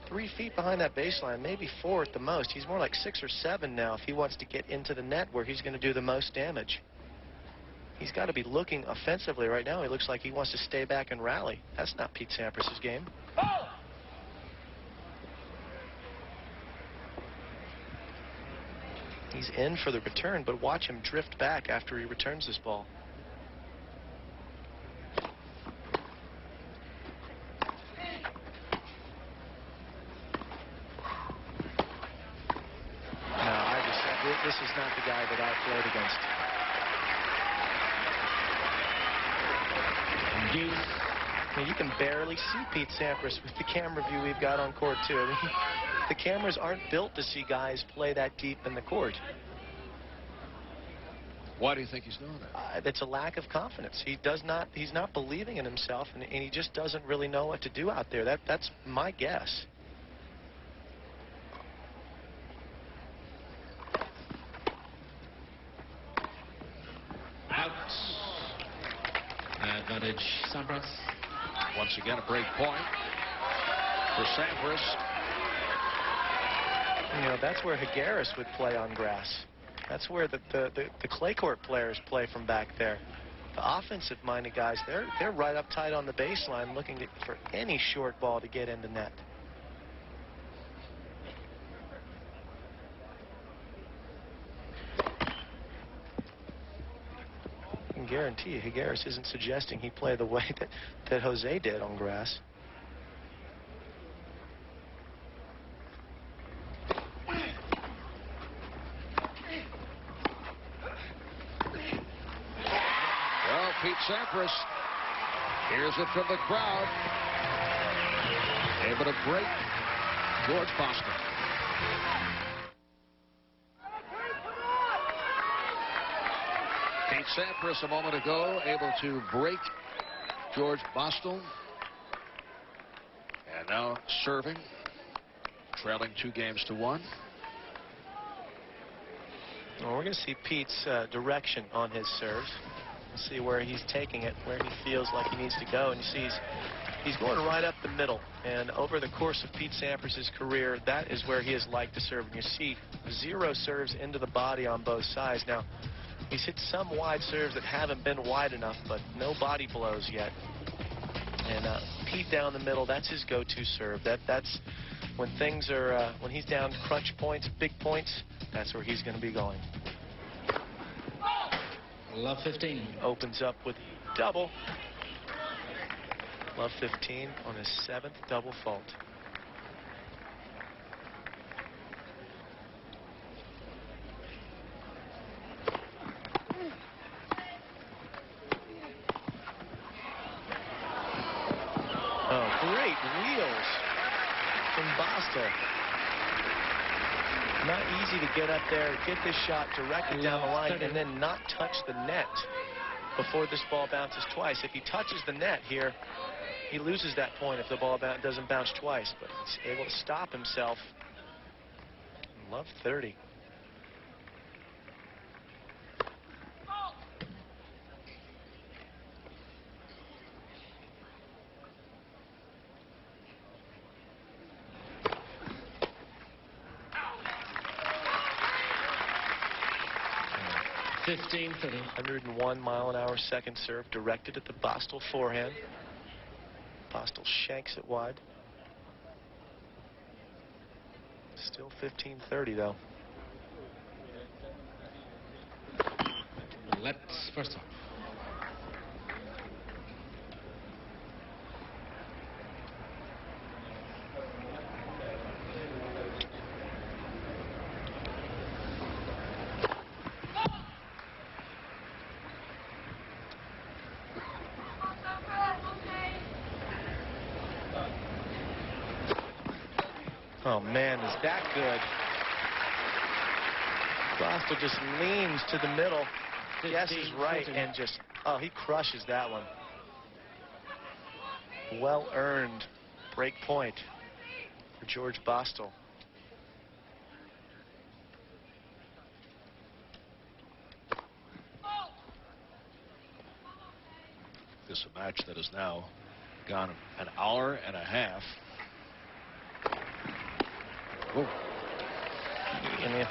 Speaker 1: 3 feet behind that baseline, maybe 4 at the most. He's more like 6 or 7 now if he wants to get into the net where he's going to do the most damage. He's got to be looking offensively right now. He looks like he wants to stay back and rally. That's not Pete Sampras' game. He's in for the return, but watch him drift back after he returns this ball. This is not the guy that I played against. I mean, you can barely see Pete Sampras with the camera view we've got on court, too. I mean, the cameras aren't built to see guys play that deep in the court.
Speaker 3: Why do you think he's doing that?
Speaker 1: That's a lack of confidence. He's not believing in himself, and he just doesn't really know what to do out there. That's my guess.
Speaker 2: Advantage Sampras.
Speaker 3: Once again, a break point for Sampras.
Speaker 1: You know, that's where Higueras would play on grass. That's where the clay court players play from back there. The offensive-minded guys, they're right up tight on the baseline looking for any short ball to get into net. I can guarantee you Higueras isn't suggesting he play the way that Jose did on grass.
Speaker 3: Well, Pete Sampras hears it from the crowd. Able to break Georga Bastl. Pete Sampras a moment ago able to break Georga Bastl. And now serving, trailing 2-1.
Speaker 1: Well, we're going to see Pete's direction on his serves. We'll see where he's taking it, where he feels like he needs to go. And you see he's going right up the middle. And over the course of Pete Sampras' career, that is where he has liked to serve. And you see 0 serves into the body on both sides. Now, he's hit some wide serves that haven't been wide enough, but no body blows yet. And Pete down the middle, that's his go-to serve. That's when things are, when he's down to crunch points, big points, that's where he's going to be going.
Speaker 2: Love 15.
Speaker 1: Opens up with double. Love 15 on his 7th double fault. Oh, great wheels from Bastl. Not easy to get up there, get this shot directed down the line, and then not touch the net before this ball bounces twice. If he touches the net here, he loses that point if the ball doesn't bounce twice, but he's able to stop himself. Love 30.
Speaker 2: 15-30.
Speaker 1: 101-mile-an-hour second serve directed at the Bastl forehand. Bastl shanks it wide. Still 15-30 though.
Speaker 2: Let's first off.
Speaker 1: Oh man, is that good. Bastl just leans to the middle, guesses right, and just, oh, he crushes that one. Well earned break point for George Bastl.
Speaker 3: This is a match that has now gone an hour and a half. Oh.
Speaker 1: I mean,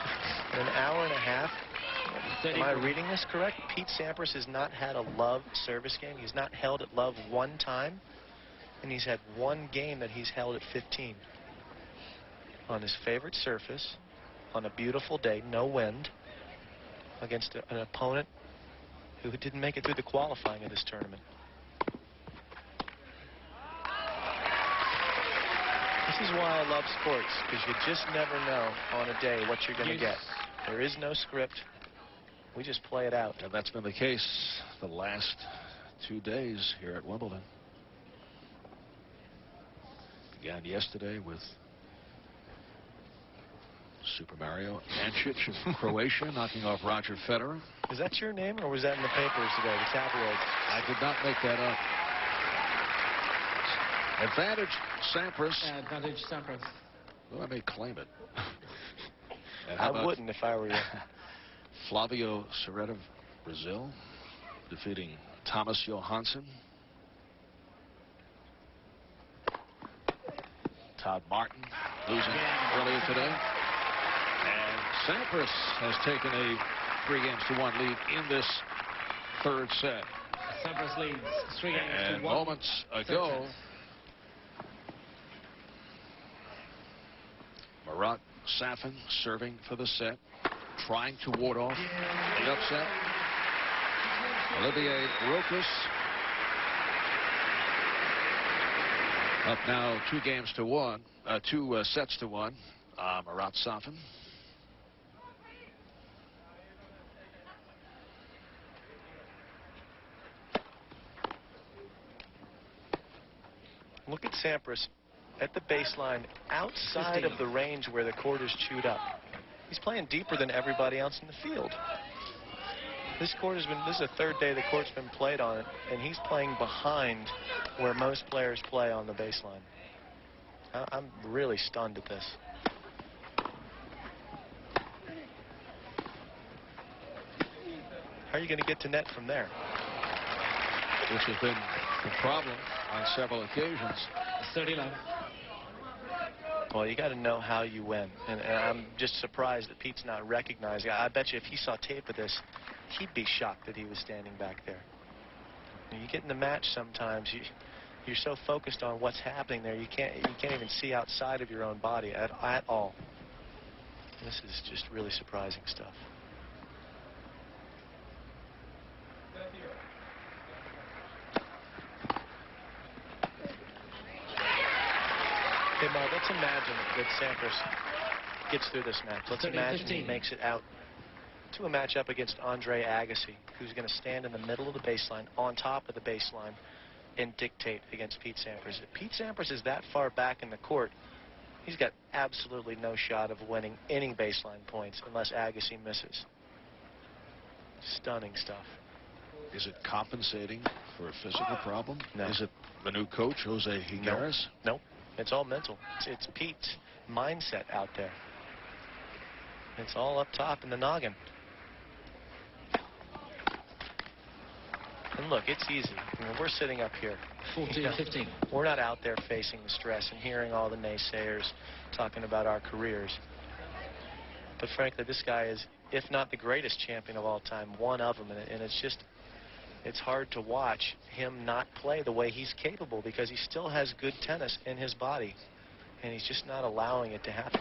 Speaker 1: in an hour and a half, am I reading this correct? Pete Sampras has not had a love service game. He's not held at love one time, and he's had one game that he's held at 15. On his favorite surface, on a beautiful day, no wind, against an opponent who didn't make it through the qualifying of this tournament. This is why I love sports, because you just never know on a day what you're going to get. There is no script. We just play it out.
Speaker 3: And that's been the case the last 2 days here at Wimbledon. Began yesterday with Super Mario Ancic of Croatia knocking off Roger Federer.
Speaker 1: Is that your name, or was that in the papers today, the tabloids?
Speaker 3: I did not make that up. Advantage Sampras.
Speaker 2: Advantage Sampras.
Speaker 3: Well, I may claim it.
Speaker 1: I wouldn't if I were you.
Speaker 3: Flavio Serreta of Brazil defeating Thomas Johansson. Todd Martin losing earlier today. And Sampras has taken a 3-1 lead in this third set.
Speaker 2: Sampras leads 3-1.
Speaker 3: And moments ago, Marat Safin serving for the set, trying to ward off the upset. Olivier Rochus up now 2 sets to 1. Marat Safin.
Speaker 1: Look at Sampras at the baseline, outside of the range where the court is chewed up. He's playing deeper than everybody else in the field. This is the third day the court's been played on it, and he's playing behind where most players play on the baseline. I'm really stunned at this. How are you going to get to net from there?
Speaker 3: Which has been the problem on several occasions.
Speaker 2: 30-love.
Speaker 1: Well, you got to know how you win, and I'm just surprised that Pete's not recognizing. I bet you if he saw tape of this, he'd be shocked that he was standing back there. When you get in the match sometimes, you're so focused on what's happening there, you can't even see outside of your own body at all. This is just really surprising stuff. Okay, Mark, let's imagine that Sampras gets through this match. Let's imagine he makes it out to a matchup against Andre Agassi, who's going to stand in the middle of the baseline, on top of the baseline, and dictate against Pete Sampras. If Pete Sampras is that far back in the court, he's got absolutely no shot of winning any baseline points unless Agassi misses. Stunning stuff.
Speaker 3: Is it compensating for a physical problem?
Speaker 1: No.
Speaker 3: Is it the new coach, Jose Higueras?
Speaker 1: Nope. It's all mental. It's Pete's mindset out there. It's all up top in the noggin. And look, it's easy. I mean, we're sitting up here.
Speaker 2: 14-15.
Speaker 1: We're not out there facing the stress and hearing all the naysayers talking about our careers. But frankly, this guy is if not the greatest champion of all time, one of them. And it's just, it's hard to watch him not play the way he's capable, because he still has good tennis in his body, and he's just not allowing it to happen.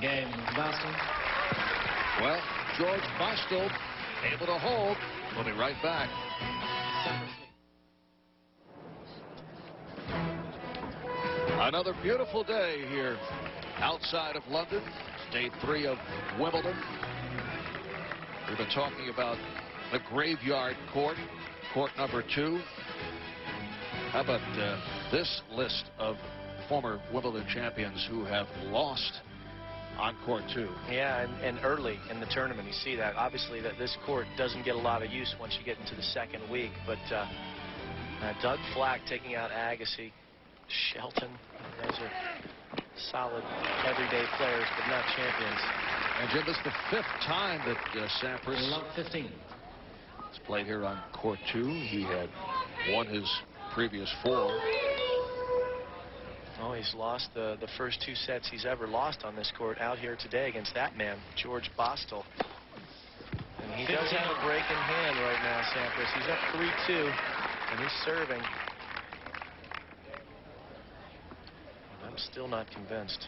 Speaker 2: Game, Bastl.
Speaker 3: Well, George Bastl able to hold. We'll be right back. Another beautiful day here outside of London. It's day 3 of Wimbledon. We've been talking about the graveyard court, court number 2. How about this list of former Wimbledon champions who have lost on court 2?
Speaker 1: Yeah, and early in the tournament, you see that. Obviously, that this court doesn't get a lot of use once you get into the second week. But Doug Flack taking out Agassi, Shelton. Those are solid everyday players, but not champions.
Speaker 3: And Jim, this is the 5th time that Sampras
Speaker 2: Love 15.
Speaker 3: has played here on court 2. He had won his previous 4.
Speaker 1: Oh, he's lost the first 2 sets he's ever lost on this court out here today against that man, George Bastl. And he does have a break in hand right now, Sampras. He's up 3-2, and he's serving. And I'm still not convinced.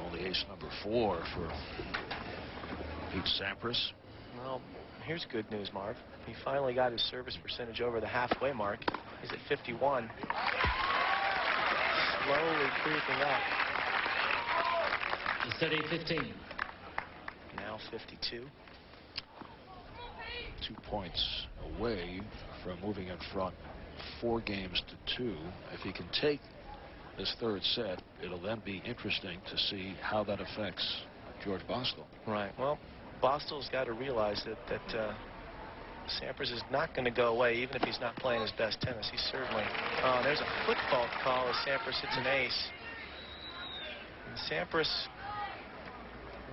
Speaker 3: Only ace number 4 for Pete Sampras.
Speaker 1: Well, here's good news, Marv. He finally got his service percentage over the halfway mark. He's at 51. Slowly creeping up.
Speaker 2: 30-15.
Speaker 1: Now 52.
Speaker 3: 2 points away from moving in front 4 games to 2. If he can take this 3rd set, it'll then be interesting to see how that affects George Bastl.
Speaker 1: Right. Well, Bostel's got to realize that Sampras is not going to go away, even if he's not playing his best tennis. He's certainly... Oh, there's a foot fault call as Sampras hits an ace. And Sampras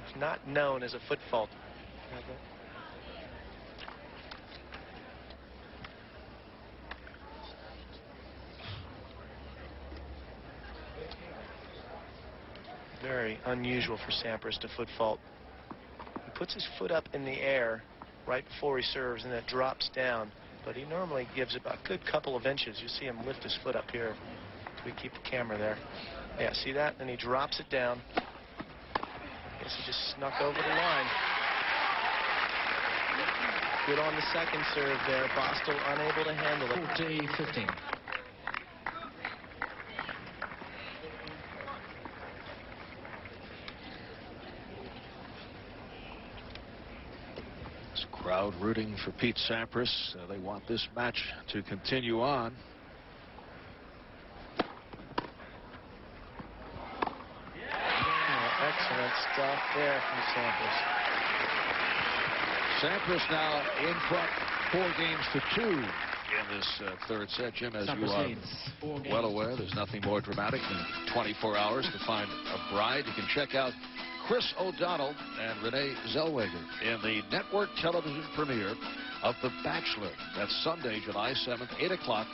Speaker 1: is not known as a foot fault. Very unusual for Sampras to foot fault. He puts his foot up in the air right before he serves, and it drops down. But he normally gives about a good couple of inches. You see him lift his foot up here. We keep the camera there. Yeah, see that? And he drops it down. I guess he just snuck over the line. Good on the second serve there. Bastl unable to handle it.
Speaker 2: 40-15.
Speaker 3: Crowd rooting for Pete Sampras. They want this match to continue on.
Speaker 1: Oh, excellent stuff there from Sampras.
Speaker 3: Sampras now in front 4 games to 2 in this 3rd set. Jim, as you are well aware, there's nothing more dramatic than 24 hours to find a bride. You can check out Chris O'Donnell and Renee Zellweger in the network television premiere of The Bachelor. That's Sunday, July 7th, 8 o'clock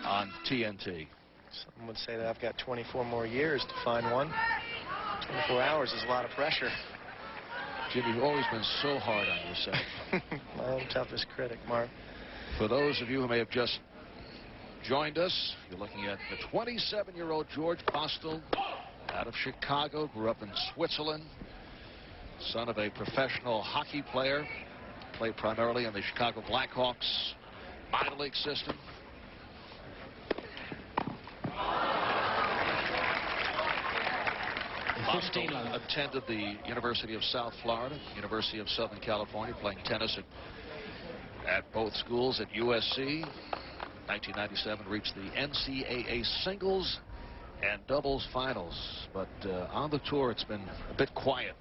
Speaker 3: on TNT.
Speaker 1: Some would say that I've got 24 more years to find one. 24 hours is a lot of pressure.
Speaker 3: Jim, you've always been so hard on yourself.
Speaker 1: My own toughest critic, Mark.
Speaker 3: For those of you who may have just joined us, you're looking at the 27-year-old George Bastl out of Chicago, grew up in Switzerland, son of a professional hockey player, played primarily in the Chicago Blackhawks minor league system. Bastl attended the University of South Florida, University of Southern California, playing tennis at both schools. At USC, 1997 reached the NCAA singles and doubles finals, but on the tour it's been a bit quiet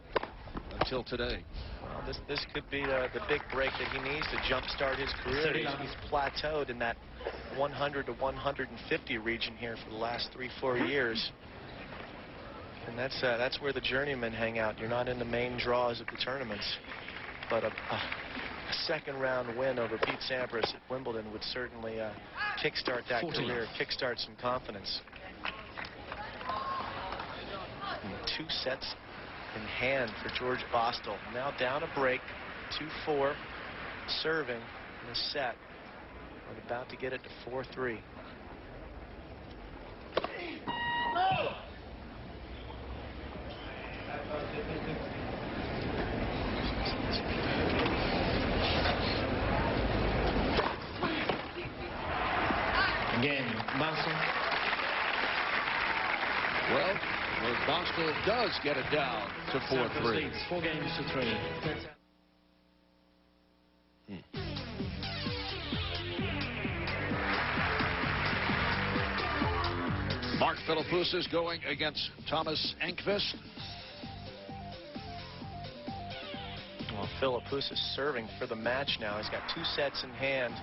Speaker 3: until today.
Speaker 1: Well, this could be the big break that he needs to jumpstart his career. He's plateaued in that 100 to 150 region here for the last 3-4 years, and that's where the journeymen hang out. You're not in the main draws of the tournaments, but a second round win over Pete Sampras at Wimbledon would certainly kickstart that
Speaker 2: 14.
Speaker 1: career, kickstart some confidence. 2 sets in hand for George Bastl. Now down a break, 2-4, serving in the set. We're about to get it to 4-3.
Speaker 2: Again, Bastl.
Speaker 3: Well, Bastl does get it down to 4-3.
Speaker 2: 4 games to 3.
Speaker 3: Mark Philippoussis going against Thomas Enqvist.
Speaker 1: Well, Philippoussis serving for the match now. He's got 2 sets in hand.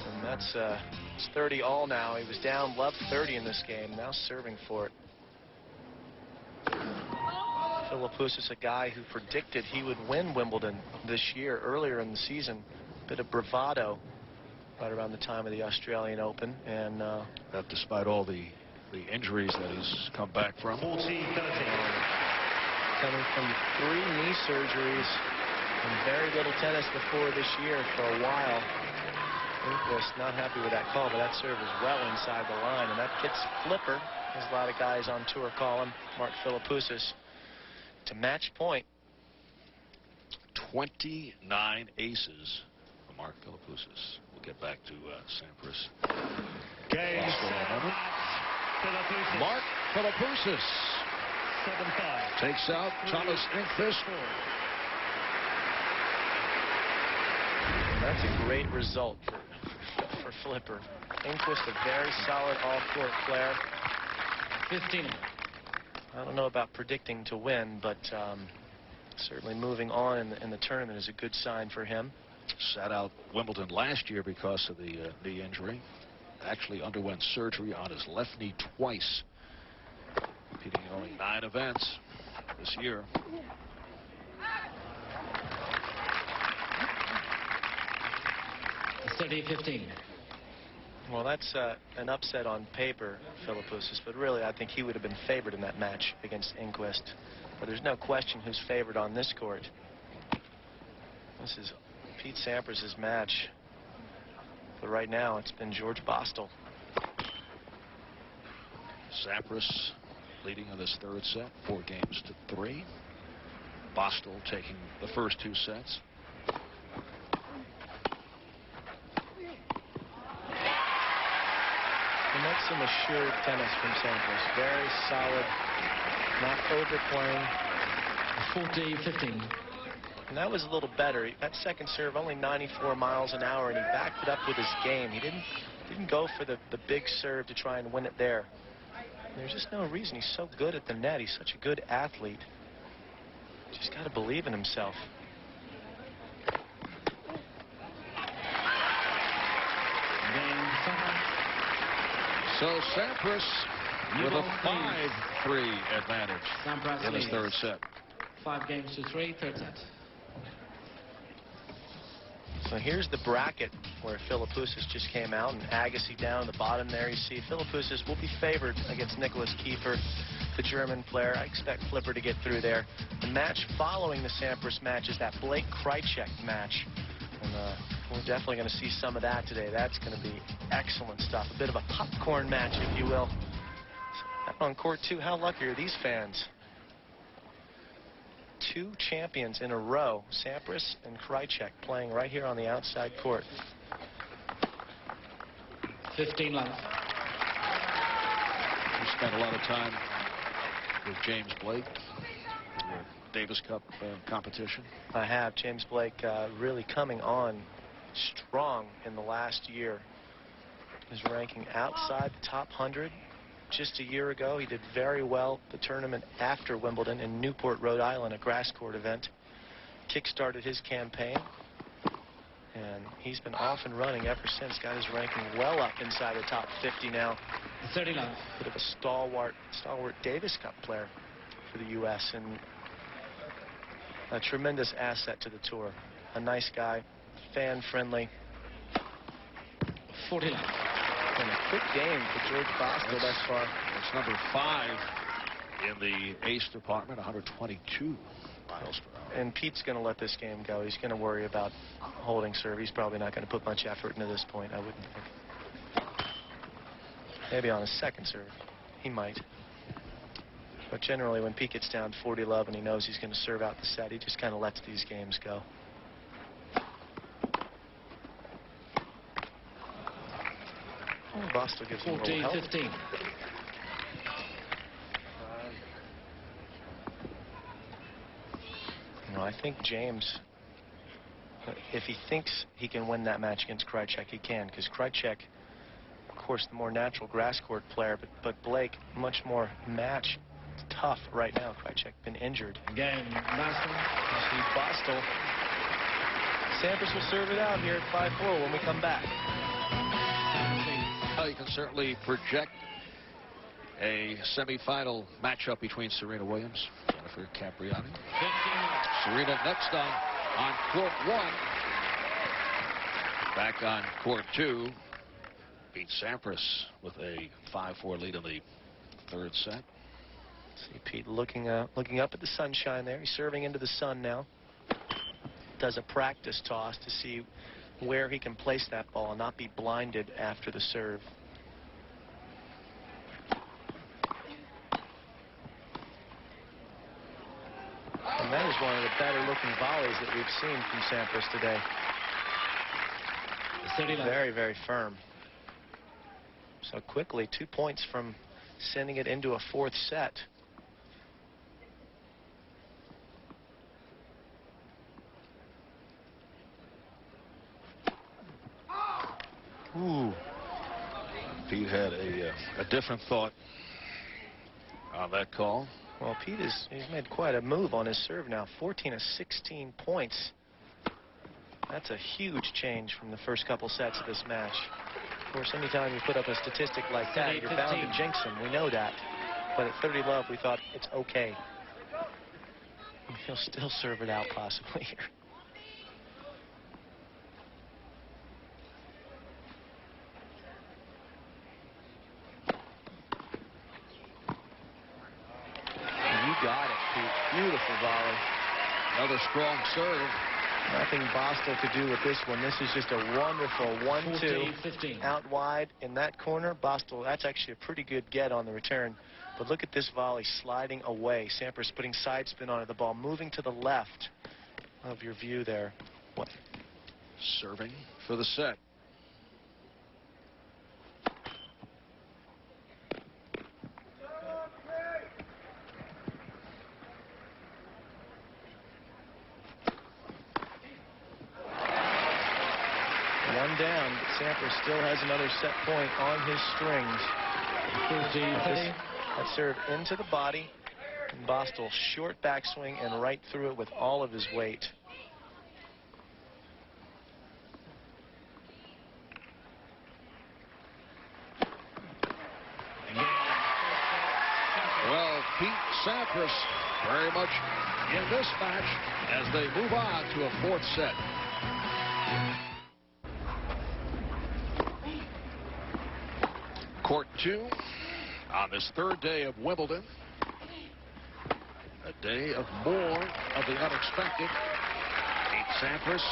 Speaker 1: And that's it's 30 all now. He was down love 30 in this game. Now serving for it. Philippoussis, a guy who predicted he would win Wimbledon this year earlier in the season. Bit of bravado right around the time of the Australian Open. And
Speaker 3: that despite all the injuries that he's come back from.
Speaker 2: 40-30.
Speaker 1: Coming from 3 knee surgeries and very little tennis before this year for a while. Enqvist not happy with that call, but that serve is well inside the line, and that gets Flipper, as a lot of guys on tour call him, Mark Philippoussis, to match point.
Speaker 3: 29 aces for Mark Philippoussis. We'll get back to Sampras. Mark Philippoussis
Speaker 2: 7-5.
Speaker 3: takes out Thomas Enqvist.
Speaker 1: That's a great result for Flipper. Enqvist, a very solid all-court player.
Speaker 2: 15.
Speaker 1: I don't know about predicting to win, but certainly moving on in the tournament is a good sign for him.
Speaker 3: Sat out Wimbledon last year because of the knee injury. Actually underwent surgery on his left knee twice. Competing in only 9 events this year.
Speaker 2: A 30-15.
Speaker 1: Well, that's an upset on paper, Philippoussis, but really I think he would have been favored in that match against Enqvist. But there's no question who's favored on this court. This is Pete Sampras' match. But right now it's been George Bastl.
Speaker 3: Sampras leading in this 3rd set, 4 games to 3. Bastl taking the first 2 sets.
Speaker 1: And that's some assured tennis from Sampras. Very solid, not overplaying.
Speaker 2: 40-15.
Speaker 1: And that was a little better. That second serve, only 94 miles an hour, and he backed it up with his game. He didn't go for the big serve to try and win it there. There's just no reason. He's so good at the net. He's such a good athlete. Just got to believe in himself.
Speaker 3: So Sampras with a 5-3 advantage
Speaker 2: Sampras
Speaker 3: in his
Speaker 2: leads.
Speaker 3: 3rd set.
Speaker 2: 5 games to 3, 3rd set.
Speaker 1: So here's the bracket where Philippoussis just came out, and Agassi down at the bottom there. You see Philippoussis will be favored against Nicholas Kiefer, the German player. I expect Flipper to get through there. The match following the Sampras match is that Blake Krejcik match. And we're definitely going to see some of that today. That's going to be excellent stuff. A bit of a popcorn match, if you will. On court 2, how lucky are these fans? 2 champions in a row, Sampras and Krejcik, playing right here on the outside court.
Speaker 2: 15 left.
Speaker 3: We spent a lot of time with James Blake in the Davis Cup competition.
Speaker 1: I have. James Blake really coming on strong in the last year. His ranking outside the top 100. Just a year ago, he did very well the tournament after Wimbledon in Newport, Rhode Island, a grass court event. Kick-started his campaign, and he's been off and running ever since. Got his ranking well up inside the top 50 now.
Speaker 2: 30 left.
Speaker 1: Bit of a stalwart Davis Cup player for the U.S. and a tremendous asset to the tour. A nice guy, fan-friendly.
Speaker 2: 40 left.
Speaker 1: And a quick game for George Bastl thus far.
Speaker 3: It's number 5 in the ace department, 122 miles per hour.
Speaker 1: And Pete's going to let this game go. He's going to worry about holding serve. He's probably not going to put much effort into this point, I wouldn't think. Maybe on his second serve, he might. But generally, when Pete gets down 40-love and he knows he's going to serve out the set, he just kind of lets these games go. Oh, Bastl gives him a little help.
Speaker 2: 14-15.
Speaker 1: Well, I think James, if he thinks he can win that match against Krajicek, he can, because Krajicek, of course, the more natural grass court player, but Blake, much more match tough right now. Krajicek been injured.
Speaker 2: Again, Bastl.
Speaker 1: Bastl. Sampras will serve it out here at 5-4 when we come back.
Speaker 3: Well, you can certainly project a semifinal matchup between Serena Williams, Jennifer Capriati. Serena next on court 1. Back on court 2. Beat Sampras with a 5-4 lead in the third set.
Speaker 1: See Pete looking up at the sunshine there. He's serving into the sun now. Does a practice toss to see where he can place that ball and not be blinded after the serve. And that is one of the better looking volleys that we've seen from Sampras today. Very, very firm. So quickly, 2 points from sending it into a fourth set.
Speaker 3: Ooh. Pete had a different thought on that call.
Speaker 1: Well, he's made quite a move on his serve now. 14 of 16 points. That's a huge change from the first couple sets of this match. Of course, anytime you put up a statistic like that, you're bound to jinx him. We know that. But at 30-love, we thought it's okay. He'll still serve it out possibly here. Got it, Pete. Beautiful volley.
Speaker 3: Another strong serve.
Speaker 1: Nothing Bastl could do with this one. This is just a wonderful 1-2 out wide in that corner. Bastl, that's actually a pretty good get on the return. But look at this volley sliding away. Sampras putting side spin onto the ball, moving to the left of your view there. What?
Speaker 3: Serving for the set.
Speaker 1: One down, but Sampras still has another set point on his strings. That serve into the body. And Bastl short backswing and right through it with all of his weight.
Speaker 3: Well, Pete Sampras very much in this match as they move on to a fourth set. Court 2 on this third day of Wimbledon. A day of more of the unexpected. Pete Sampras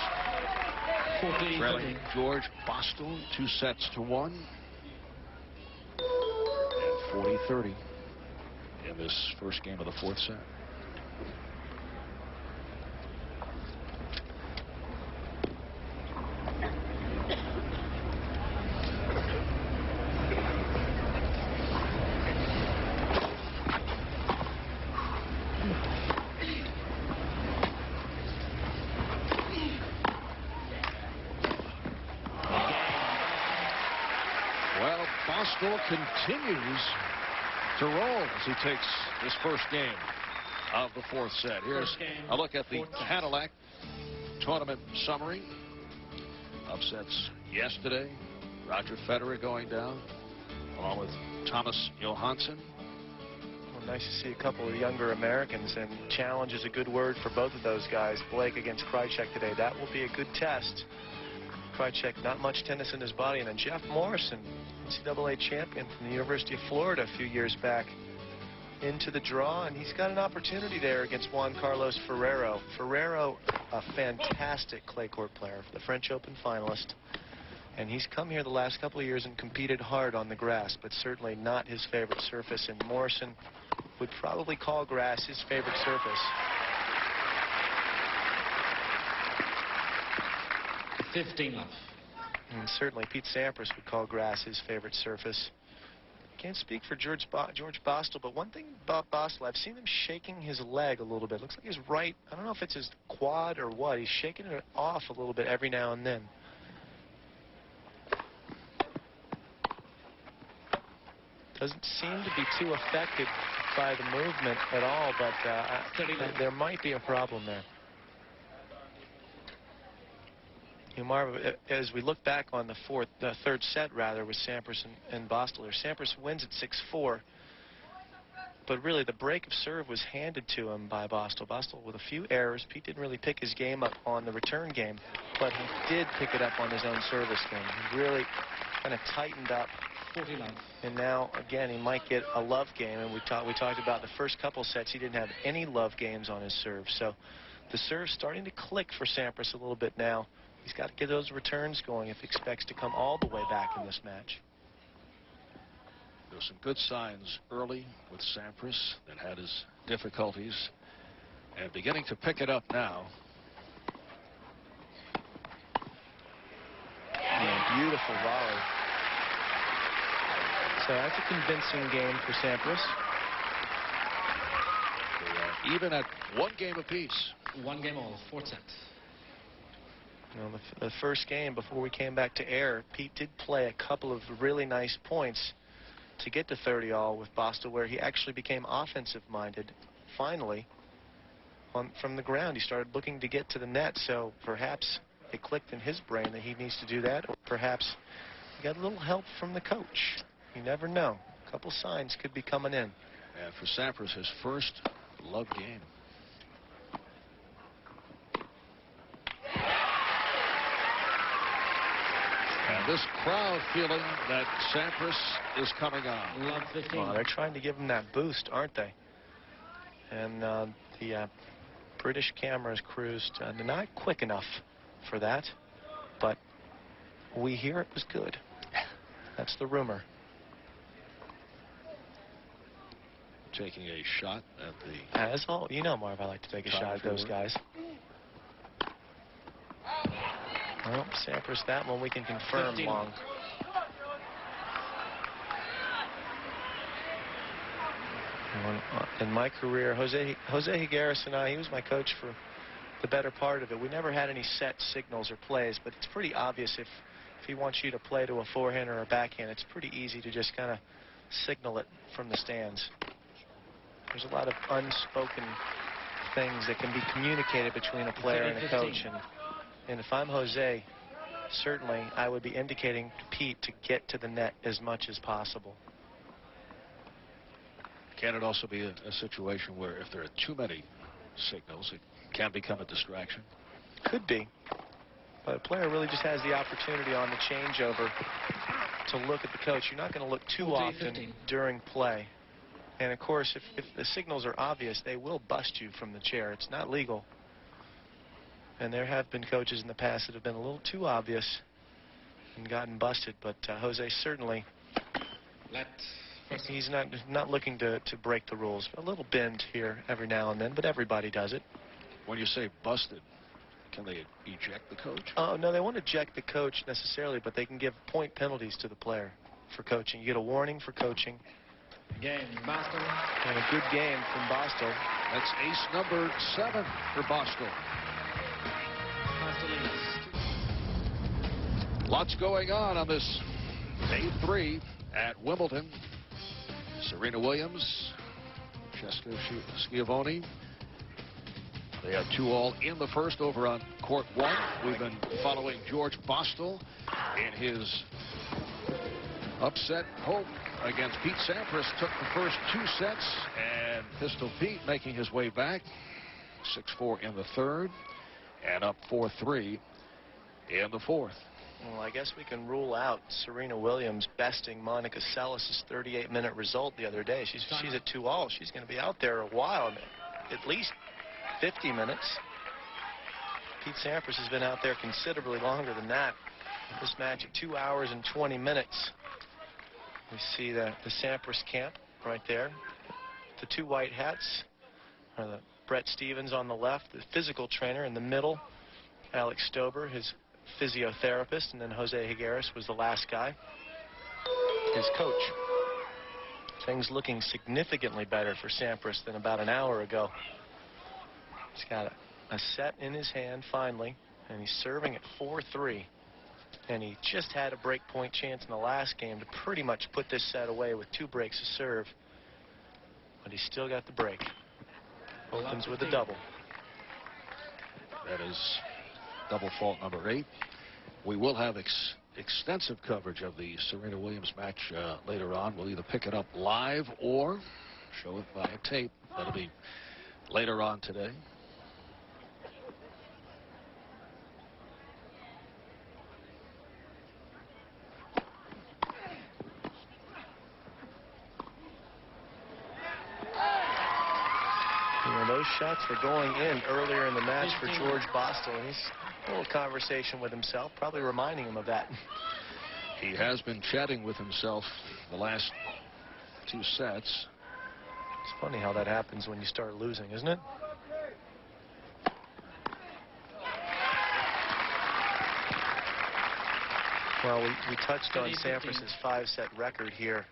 Speaker 3: trailing Georga Bastl 2-1. And 40-30 in this first game of the fourth set. Well, Bastl continues to roll as he takes this first game of the fourth set. Here's a look at the Cadillac tournament summary. Upsets yesterday. Roger Federer going down along with Thomas Johansson.
Speaker 1: Well, nice to see a couple of younger Americans, and challenge is a good word for both of those guys. Blake against Krajicek today. That will be a good test. Krajicek, not much tennis in his body. And then Jeff Morrison, NCAA champion from the University of Florida a few years back. into the draw, and he's got an opportunity there against Juan Carlos Ferrero. Ferrero, a fantastic clay court player, the French Open finalist. And he's come here the last couple of years and competed hard on the grass, but certainly not his favorite surface. And Morrison would probably call grass his favorite surface.
Speaker 2: 15 love.
Speaker 1: And certainly Pete Sampras would call grass his favorite surface. Can't speak for George Bastl, but one thing about Bastl, I've seen him shaking his leg a little bit. Looks like his right, I don't know if it's his quad or what. He's shaking it off a little bit every now and then. Doesn't seem to be too affected by the movement at all, but there might be a problem there. You know, Marv, as we look back on the third set rather, with Sampras and Bastl, Sampras wins at 6-4, but really the break of serve was handed to him by Bastl. Bastl with a few errors. Pete didn't really pick his game up on the return game, but he did pick it up on his own service game. He really kind of tightened up.
Speaker 2: 40 love.
Speaker 1: And now, again, he might get a love game. And we talked about the first couple sets. He didn't have any love games on his serve. So the serve's starting to click for Sampras a little bit now. He's got to get those returns going if he expects to come all the way back in this match.
Speaker 3: There were some good signs early with Sampras that had his difficulties, and beginning to pick it up now.
Speaker 1: Yeah, beautiful volley. So that's a convincing game for Sampras.
Speaker 3: Even at one game apiece.
Speaker 2: One game all, 4 sets.
Speaker 1: You know, the first game before we came back to air, Pete did play a couple of really nice points to get to 30-all with Bastl, where he actually became offensive-minded finally from the ground. He started looking to get to the net, so perhaps it clicked in his brain that he needs to do that, or perhaps he got a little help from the coach. You never know. A couple signs could be coming in.
Speaker 3: And for Sampras, his first love game. And this crowd feeling that Sampras is coming on.
Speaker 2: Love 15.
Speaker 1: Well, they're trying to give him that boost, aren't they? And the British cameras crews, they're not quick enough for that, but we hear it was good. That's the rumor.
Speaker 3: Taking a shot at the...
Speaker 1: As all, you know, Marv, I like to take a shot at those guys. Well, Sampras, that one we can confirm
Speaker 2: 15.
Speaker 1: long. In my career, Jose Higueras and I, he was my coach for the better part of it. We never had any set signals or plays, but it's pretty obvious if he wants you to play to a forehand or a backhand, it's pretty easy to just kind of signal it from the stands. There's a lot of unspoken things that can be communicated between a player and a coach. And if I'm Jose, certainly I would be indicating to Pete to get to the net as much as possible.
Speaker 3: Can it also be a situation where if there are too many signals, it can become a distraction?
Speaker 1: Could be. But a player really just has the opportunity on the changeover to look at the coach. You're not going to look too often during play. And, of course, if the signals are obvious, they will bust you from the chair. It's not legal. And there have been coaches in the past that have been a little too obvious and gotten busted. But Jose certainly, he's not looking to break the rules. A little bend here every now and then, but everybody does it.
Speaker 3: When you say busted, can they eject the coach?
Speaker 1: Oh, no, they won't eject the coach necessarily, but they can give point penalties to the player for coaching. You get a warning for coaching.
Speaker 2: Game, Bastl.
Speaker 1: And a good game from Bastl.
Speaker 3: That's ace number 7 for Bastl.
Speaker 2: Bastl leads.
Speaker 3: Lots going on this day 3 at Wimbledon. Serena Williams, Francesca Schiavone. They have 2-all in the first over on court 1. We've been following George Bastl in his upset hope against Pete Sampras. Took the first 2 sets, and Pistol Pete making his way back. 6-4 in the third, and up 4-3 in the fourth.
Speaker 1: Well, I guess we can rule out Serena Williams besting Monica Seles' 38-minute result the other day. She's at 2-all. She's going to be out there a while, at least 50 minutes. Pete Sampras has been out there considerably longer than that. This match at 2 hours and 20 minutes. We see the Sampras camp right there. The two white hats are the Brett Stevens on the left, the physical trainer in the middle, Alex Stober, his physiotherapist, and then Jose Higueras was the last guy, his coach. Things looking significantly better for Sampras than about an hour ago. He's got a set in his hand finally, and he's serving at 4-3. And he just had a break point chance in the last game to pretty much put this set away with 2 breaks to serve. But he's still got the break. Opens with a double.
Speaker 3: That is double fault number 8. We will have extensive coverage of the Serena Williams match later on. We'll either pick it up live or show it via tape. That'll be later on today.
Speaker 1: Those shots were going in earlier in the match for Georga Bastl, and he's a little conversation with himself, probably reminding him of that.
Speaker 3: He has been chatting with himself the last 2 sets.
Speaker 1: It's funny how that happens when you start losing, isn't it? Well, we touched on Sampras' 5-set record here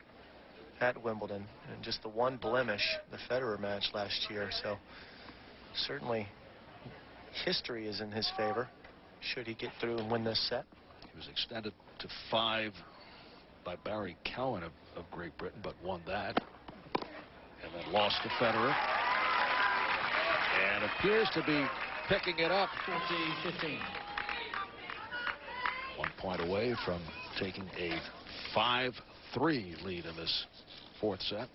Speaker 1: at Wimbledon, and just the one blemish, the Federer match last year. So certainly history is in his favor should he get through and win this set.
Speaker 3: He was extended to 5 by Barry Cowan of Great Britain, but won that and then lost to Federer and appears to be picking it up.
Speaker 2: 40-15.
Speaker 3: 1 point away from taking a 5-3 lead in this 4th set.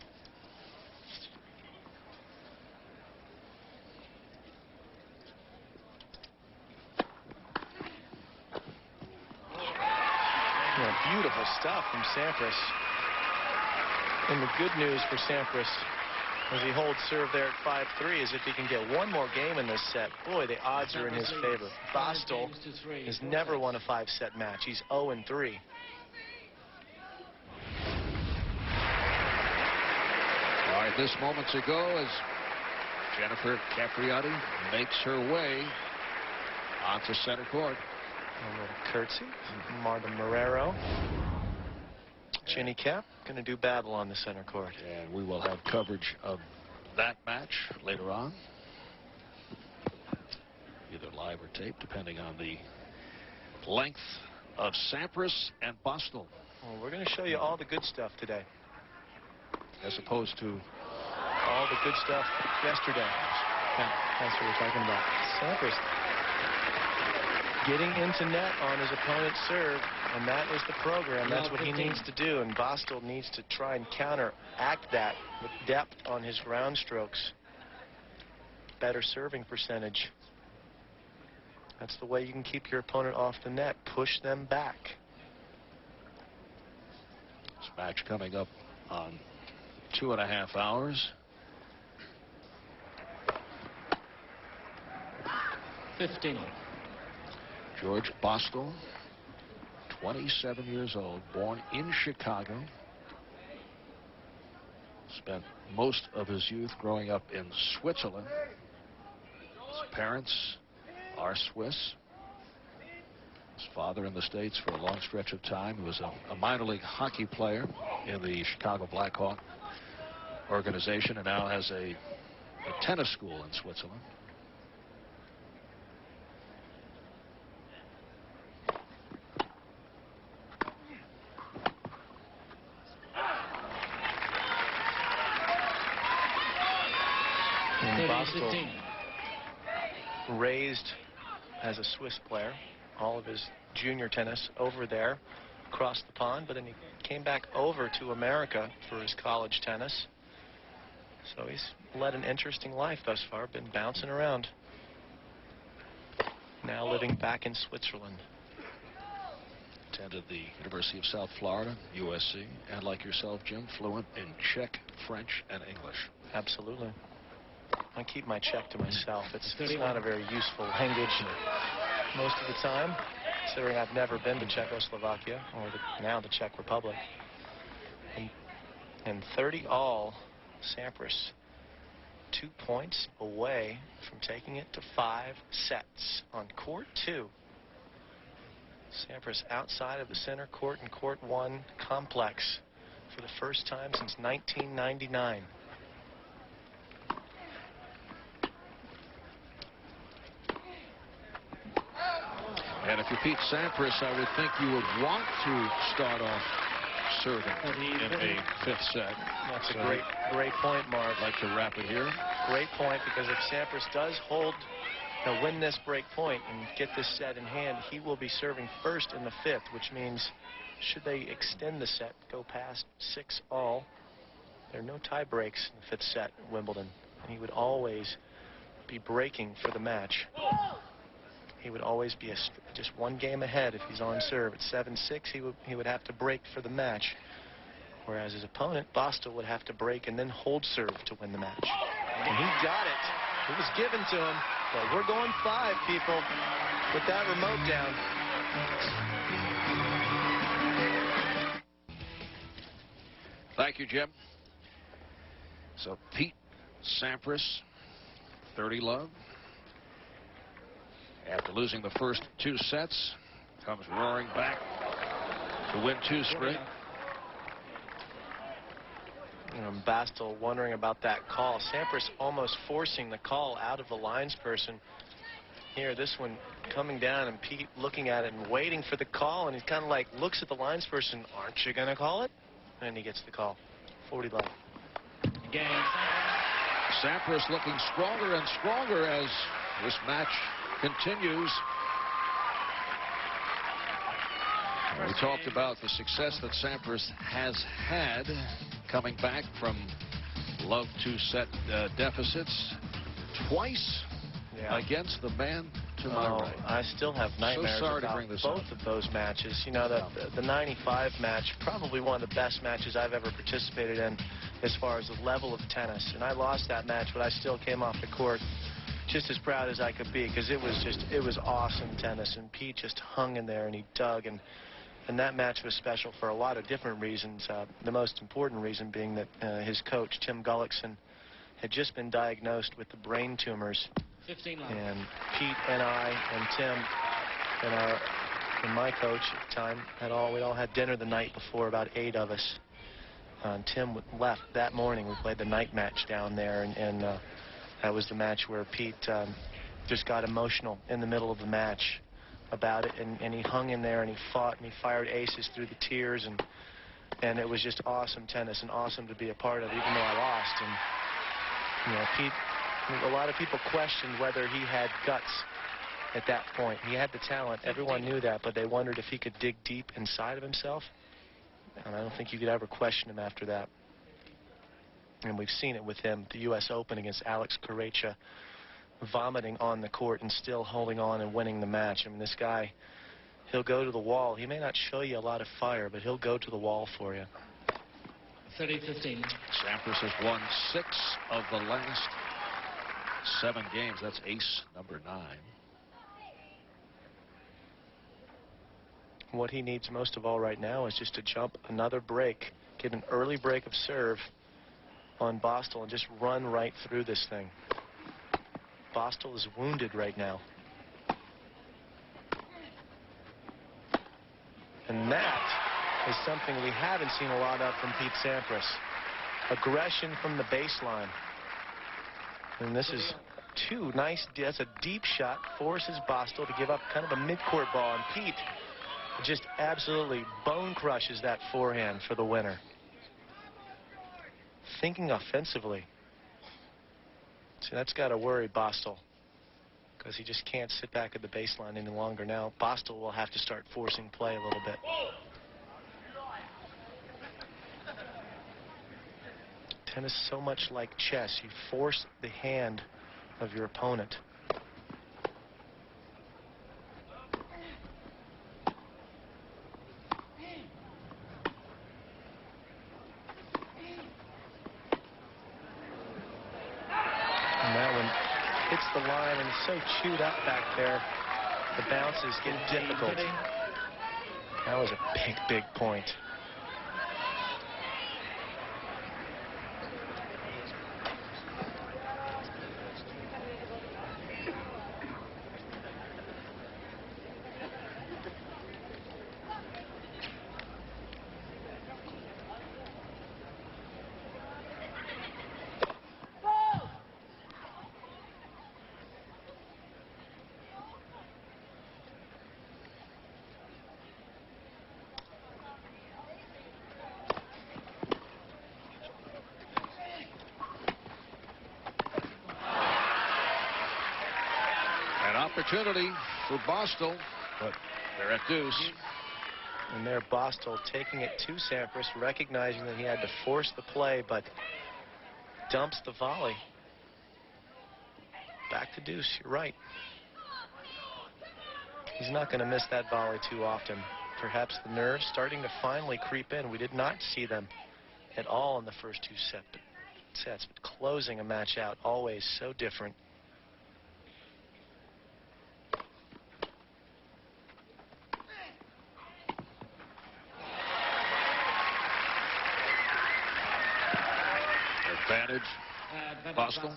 Speaker 1: Beautiful stuff from Sampras. And the good news for Sampras as he holds serve there at 5-3 is if he can get one more game in this set, boy, the odds are in his favor. Bastl has never won a 5-set match. He's 0-3.
Speaker 3: All right, this moments ago as Jennifer Capriati makes her way onto center court.
Speaker 1: A little curtsy. Marta Marrero. Ginny Cap going to do battle on the center court.
Speaker 3: And we will have coverage of that match later on. Either live or tape, depending on the length of Sampras and Bastl.
Speaker 1: Well, we're going to show you all the good stuff today,
Speaker 3: as opposed to
Speaker 1: all the good stuff yesterday. That's what we're talking about. Sampras getting into net on his opponent's serve, and that is the program. That's what he needs to do, and Bastl needs to try and counteract that with depth on his ground strokes. Better serving percentage. That's the way you can keep your opponent off the net. Push them back.
Speaker 3: This match coming up on 2.5 hours.
Speaker 2: 15.
Speaker 3: Georga Bastl, 27 years old, born in Chicago. Spent most of his youth growing up in Switzerland. His parents are Swiss. His father in the States for a long stretch of time. He was a minor league hockey player in the Chicago Blackhawk organization, and now has a tennis school in Switzerland.
Speaker 1: Bastl raised as a Swiss player, all of his junior tennis over there across the pond, but then he came back over to America for his college tennis. So he's led an interesting life thus far, been bouncing around. Now living back in Switzerland.
Speaker 3: attended the University of South Florida, USC, and like yourself, Jim, fluent in Czech, French, and English.
Speaker 1: Absolutely. I keep my Czech to myself. It's not a very useful language most of the time, considering I've never been to Czechoslovakia or now the Czech Republic. And 30 all, Sampras 2 points away from taking it to 5 sets on court 2. Sampras outside of the center court and court 1 complex for the first time since 1999.
Speaker 3: And if you're Pete Sampras, I would think you would want to start off serving in a 5th set.
Speaker 1: That's a great point, Mark.
Speaker 3: I'd like to wrap it here.
Speaker 1: Great point, because if Sampras does win this break point and get this set in hand, he will be serving first in the 5th, which means should they extend the set, go past 6 all, there are no tie breaks in the 5th set at Wimbledon. And he would always be breaking for the match. He would always be just 1 game ahead if he's on serve. At 7-6, he would have to break for the match, whereas his opponent, Bastl, would have to break and then hold serve to win the match. And he got it. It was given to him. But we're going 5, people. Put that remote down.
Speaker 3: Thank you, Jim. So Pete Sampras, 30 love. After losing the first 2 sets, comes roaring back to win 2 straight.
Speaker 1: Bastl wondering about that call. Sampras almost forcing the call out of the linesperson. Here, this one coming down, and Pete looking at it and waiting for the call, and he's kind of like looks at the linesperson. Aren't you going to call it? And he gets the call. 40 love.
Speaker 2: Game.
Speaker 3: Sampras looking stronger and stronger as this match continues. We talked about the success that Sampras has had coming back from love 2-set deficits twice against the man to my right.
Speaker 1: I still have nightmares about both of those matches. You know, the 95 match, probably one of the best matches I've ever participated in as far as the level of tennis. And I lost that match, but I still came off the court just as proud as I could be, because it was awesome tennis, and Pete just hung in there and he dug, and that match was special for a lot of different reasons. The most important reason being that his coach, Tim Gullickson, had just been diagnosed with the brain tumors.
Speaker 2: 15 love.
Speaker 1: And Pete and I and Tim and my coach at the time we all had dinner the night before, about 8 of us. And Tim left that morning. We played the night match down there, and that was the match where Pete just got emotional in the middle of the match about it, and he hung in there and he fought and he fired aces through the tears, and it was just awesome tennis and awesome to be a part of, even though I lost. And you know, Pete, a lot of people questioned whether he had guts at that point. He had the talent, everyone knew that, but they wondered if he could dig deep inside of himself, and I don't think you could ever question him after that. And we've seen it with him, the U.S. Open against Alex Correia, vomiting on the court and still holding on and winning the match. I mean, this guy, he'll go to the wall. He may not show you a lot of fire, but he'll go to the wall for you.
Speaker 2: 30-15.
Speaker 3: Sampras has won 6 of the last 7 games. That's ace number 9.
Speaker 1: What he needs most of all right now is just to jump another break, get an early break of serve on Bastl, and just run right through this thing. Bastl is wounded right now. And that is something we haven't seen a lot of from Pete Sampras. Aggression from the baseline. And this is that's a deep shot, forces Bastl to give up kind of a mid-court ball, and Pete just absolutely bone crushes that forehand for the winner. Thinking offensively. So that's got to worry Bastl, because he just can't sit back at the baseline any longer now. Bastl will have to start forcing play a little bit. Tennis is so much like chess. You force the hand of your opponent. He's so chewed up back there. The bounces get difficult. That was a big, big point.
Speaker 3: Opportunity for Bastl, but they're at deuce.
Speaker 1: And there Bastl taking it to Sampras, recognizing that he had to force the play, but dumps the volley. Back to deuce, you're right. He's not going to miss that volley too often. Perhaps the nerves starting to finally creep in. We did not see them at all in the first two sets, but closing a match out, always so different.
Speaker 3: Advantage, Bastl.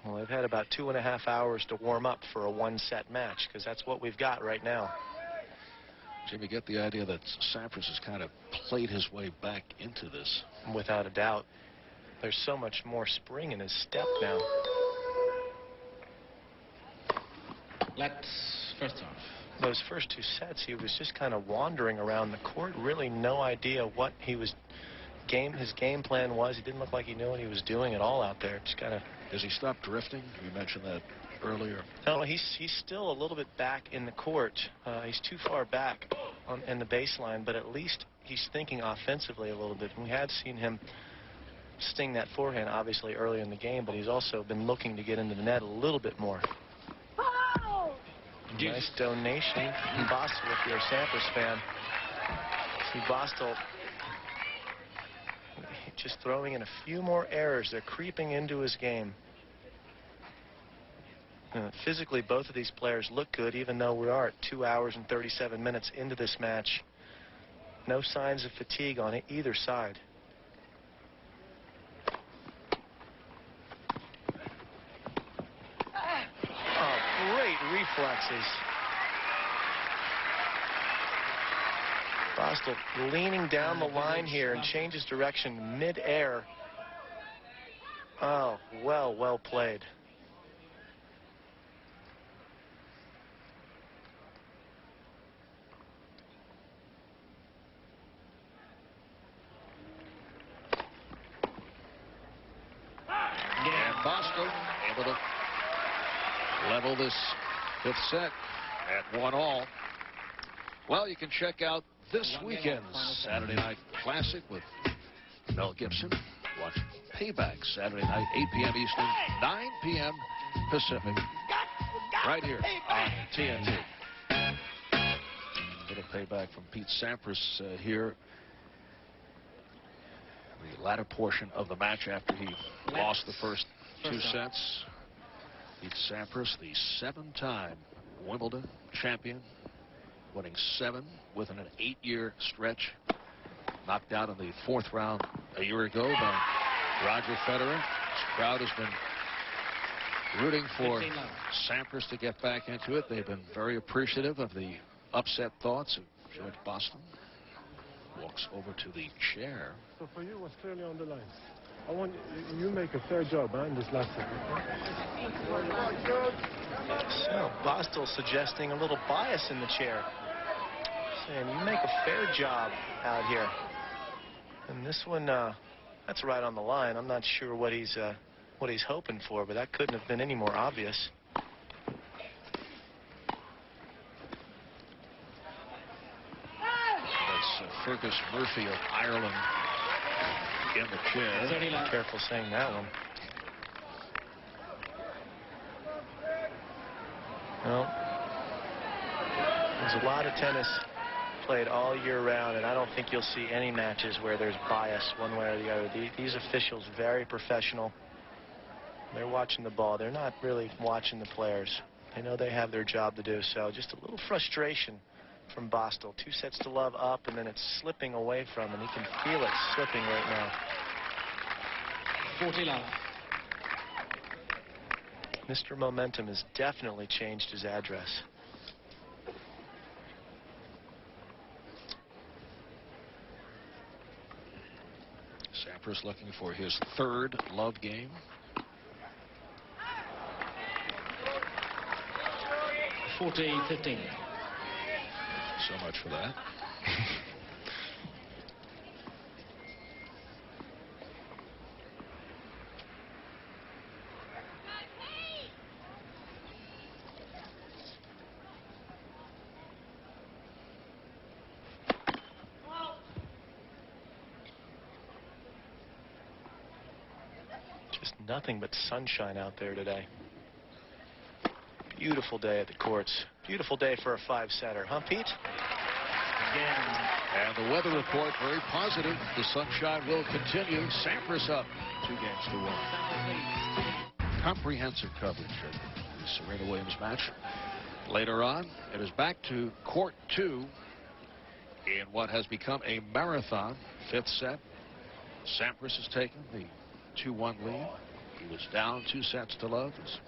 Speaker 1: Well, they've had about 2.5 hours to warm up for a one-set match, because that's what we've got right now.
Speaker 3: Jimmy, get the idea that Sampras has kind of played his way back into this.
Speaker 1: Without a doubt. There's so much more spring in his step now.
Speaker 2: Let's first off.
Speaker 1: Those first two sets, he was just kind of wandering around the court, really no idea what he was his game plan was. He didn't look like he knew what he was doing at all out there. Just kind of.
Speaker 3: Does he stop drifting? You mentioned that earlier.
Speaker 1: No, he's still a little bit back in the court. He's too far back in the baseline, but at least he's thinking offensively a little bit. We had seen him sting that forehand, obviously, early in the game, but he's also been looking to get into the net a little bit more. Nice donation from Bastl if you're a Sampras fan. See Bastl just throwing in a few more errors. They're creeping into his game. Physically, both of these players look good, even though we are at 2 hours and 37 minutes into this match. No signs of fatigue on either side. Oh, great reflexes. Bastl leaning down the line here and changes direction mid-air. Oh, well played.
Speaker 3: And Bastl able to level this fifth set at 1-1. Well, you can check out this weekend's Saturday Night Classic with Mel Gibson. Watch Payback Saturday night, 8 p.m. Eastern, 9 p.m. Pacific, right here on TNT. Little payback from Pete Sampras here. The latter portion of the match after he lost the first two sets. Pete Sampras, the 7-time Wimbledon champion, winning 7 within an 8-year stretch. Knocked out in the 4th round a year ago by Roger Federer. This crowd has been rooting for Sampras to get back into it. They've been very appreciative of the upset thoughts of George Bastl. Walks over to the chair.
Speaker 5: So for you, it was clearly on the line. I want you make a fair job in this last set.
Speaker 1: So Bastl suggesting a little bias in the chair, saying you make a fair job out here. And this one, that's right on the line. I'm not sure what he's hoping for, but that couldn't have been any more obvious.
Speaker 3: That's Fergus Murphy of Ireland in the chair.
Speaker 1: Be careful saying that one. Well, there's a lot of tennis played all year round, and I don't think you'll see any matches where there's bias one way or the other. These officials, very professional. They're watching the ball. They're not really watching the players. They know they have their job to do. So just a little frustration from Bastl. 2-0 up, and then it's slipping away from him. He can feel it slipping right now.
Speaker 2: 40 love.
Speaker 1: Mr. Momentum has definitely changed his address.
Speaker 3: Sampras looking for his third love game.
Speaker 2: 40-15.
Speaker 3: So much for that.
Speaker 1: Just nothing but sunshine out there today. Beautiful day at the courts. Beautiful day for a 5-setter. Huh, Pete?
Speaker 3: And the weather report very positive. The sunshine will continue. Sampras up 2-1. Comprehensive coverage of the Serena Williams match. Later on, it is back to court 2 in what has become a marathon. 5th set. Sampras has taken the 2-1 lead. He was down 2-0. He's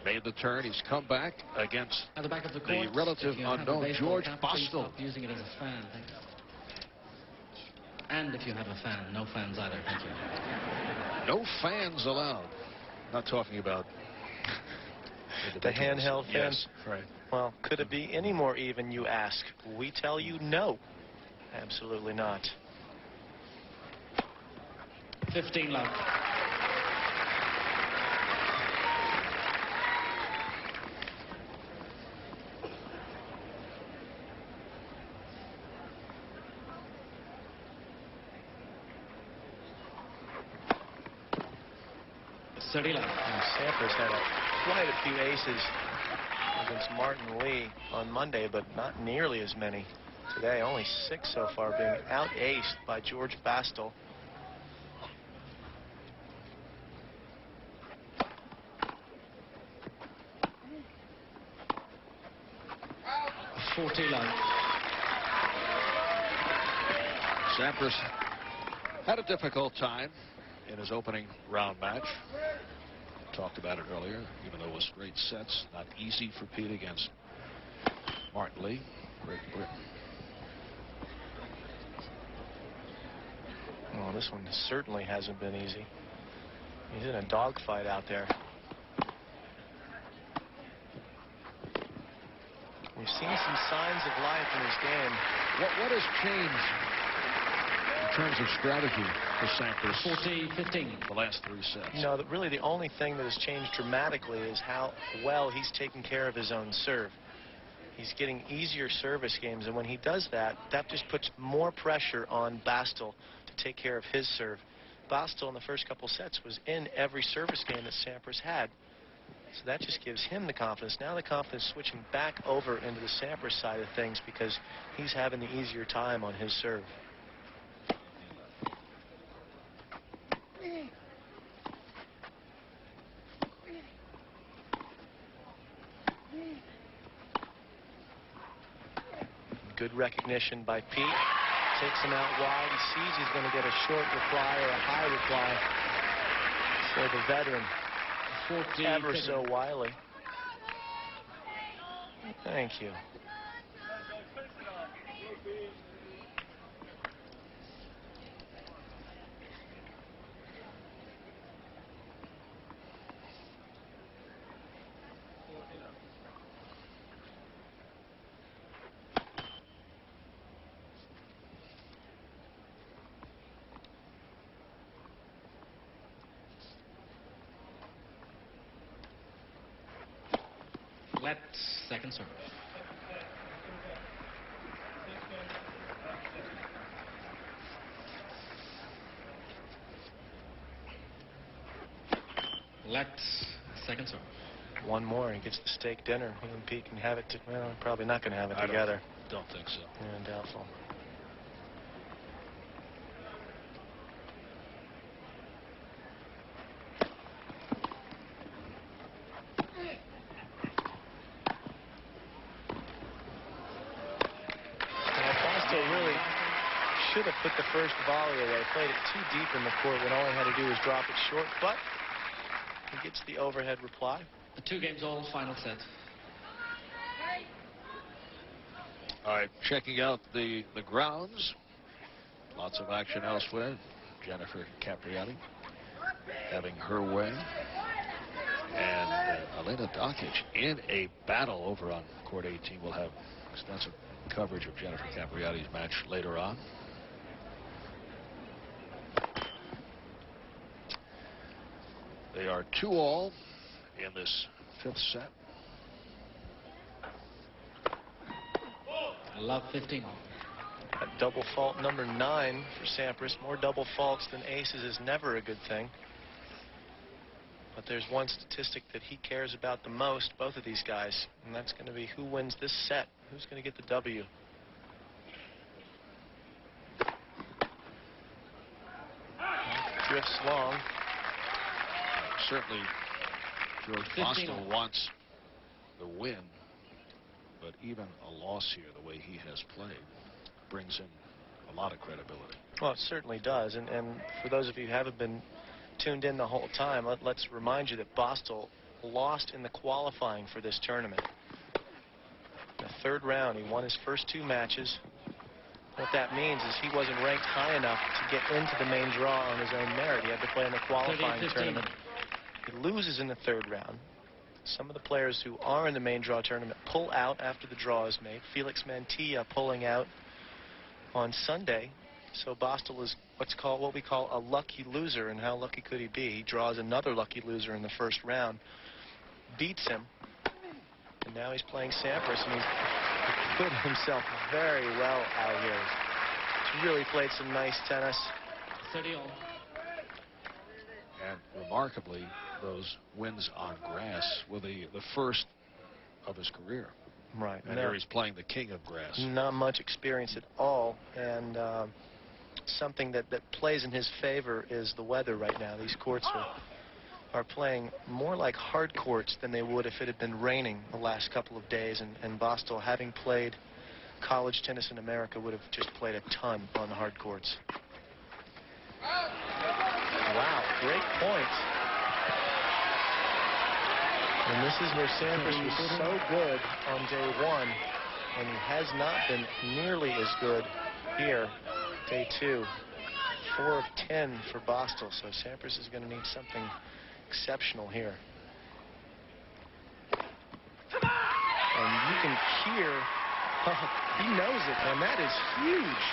Speaker 3: made the turn. He's come back against
Speaker 2: At the back of the court,
Speaker 3: the relative unknown Georga Bastl.
Speaker 2: Stop using it as a fan, thank you. And if you have a fan, no fans either, thank you.
Speaker 3: No fans allowed. Not talking about
Speaker 1: the handheld fan.
Speaker 3: Yes, right.
Speaker 1: Well, could it be any more even, you ask? We tell you no. Absolutely not.
Speaker 2: 15 love.
Speaker 1: Sampras had quite a few aces against Martin Lee on Monday, but not nearly as many today. Only 6 so far, being out-aced by Georga Bastl.
Speaker 3: Sampras had a difficult time in his opening round match. Talked about it earlier, even though it was straight sets. Not easy for Pete against Martin Lee, Great Britain.
Speaker 1: Oh, this one certainly hasn't been easy. He's in a dogfight out there. We've seen some signs of life in his game.
Speaker 3: What has changed in terms of strategy for Sampras?
Speaker 2: 40-15.
Speaker 3: The last 3 sets.
Speaker 1: You know, really the only thing that has changed dramatically is how well he's taking care of his own serve. He's getting easier service games, and when he does that, that just puts more pressure on Bastl to take care of his serve. Bastl in the first couple sets was in every service game that Sampras had. So that just gives him the confidence. Now the confidence switching back over into the Sampras side of things because he's having the easier time on his serve. Good recognition by Pete. Takes him out wide. He sees he's going to get a short reply or a high reply. So the veteran, ever so wily. Thank you.
Speaker 2: Flat second serve. Flat second serve.
Speaker 1: One more, he gets the steak dinner. He and Pete can have it. Well, probably not going to have it together.
Speaker 3: Don't think so.
Speaker 1: Yeah, doubtful. should have put the first volley away. Played it too deep in the court when all he had to do was drop it short, but he gets the overhead reply.
Speaker 2: The 2-games-all final set.
Speaker 3: All right, checking out the grounds. Lots of action elsewhere. Jennifer Capriati having her way. And Elena Dokic in a battle over on court 18. We'll have extensive coverage of Jennifer Capriati's match later on. They are 2-all in this 5th set.
Speaker 2: Love 15.
Speaker 1: That double fault number 9 for Sampras. More double faults than aces is never a good thing. But there's one statistic that he cares about the most, both of these guys, and that's going to be who wins this set. Who's going to get the W? Drifts long.
Speaker 3: Certainly, George Bastl wants the win, but even a loss here, the way he has played, brings him a lot of credibility.
Speaker 1: Well, it certainly does, and for those of you who haven't been tuned in the whole time, let's remind you that Bastl lost in the qualifying for this tournament. The 3rd round, he won his first 2 matches. What that means is he wasn't ranked high enough to get into the main draw on his own merit. He had to play in the qualifying tournament. He loses in the 3rd round. Some of the players who are in the main draw tournament pull out after the draw is made. Felix Mantilla pulling out on Sunday. So Bastl is what we call a lucky loser. And how lucky could he be? He draws another lucky loser in the 1st round, beats him, and now he's playing Sampras, and he's put himself very well out here. He's really played some nice tennis.
Speaker 2: 30-all.
Speaker 3: And remarkably, those wins on grass were the first of his career.
Speaker 1: Right.
Speaker 3: And here he's playing the king of grass.
Speaker 1: Not much experience at all, and something that plays in his favor is the weather right now. These courts are playing more like hard courts than they would if it had been raining the last couple of days, and Bastl, having played college tennis in America, would have just played a ton on the hard courts. Wow, great point. And this is where Sampras was so good on day 1, and he has not been nearly as good here, day 2. 4 of 10 for Bastl, so Sampras is going to need something exceptional here. And you can hear, he knows it, and that is huge.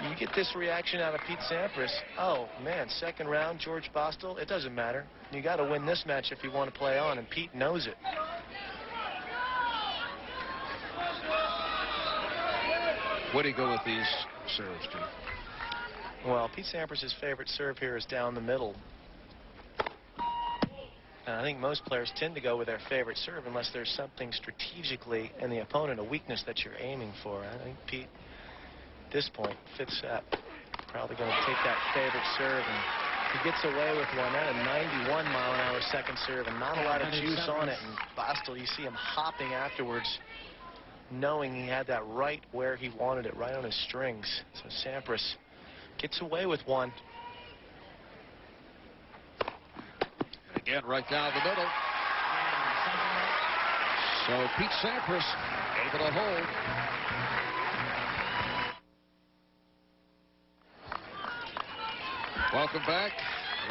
Speaker 1: You get this reaction out of Pete Sampras. Oh, man, 2nd round, George Bastl, it doesn't matter. You got to win this match if you want to play on, and Pete knows it.
Speaker 3: Where do you go with these serves, Jim?
Speaker 1: Well, Pete Sampras' favorite serve here is down the middle. And I think most players tend to go with their favorite serve unless there's something strategically in the opponent, a weakness that you're aiming for. I think Pete, at this point, 5th set, probably going to take that favorite serve, and he gets away with one. That a 91-mile-an-hour 2nd serve, and not a lot of juice on it. And Bastl, you see him hopping afterwards, knowing he had that right where he wanted it, right on his strings. So Sampras gets away with one.
Speaker 3: And again, right down the middle. So Pete Sampras able to hold. Welcome back,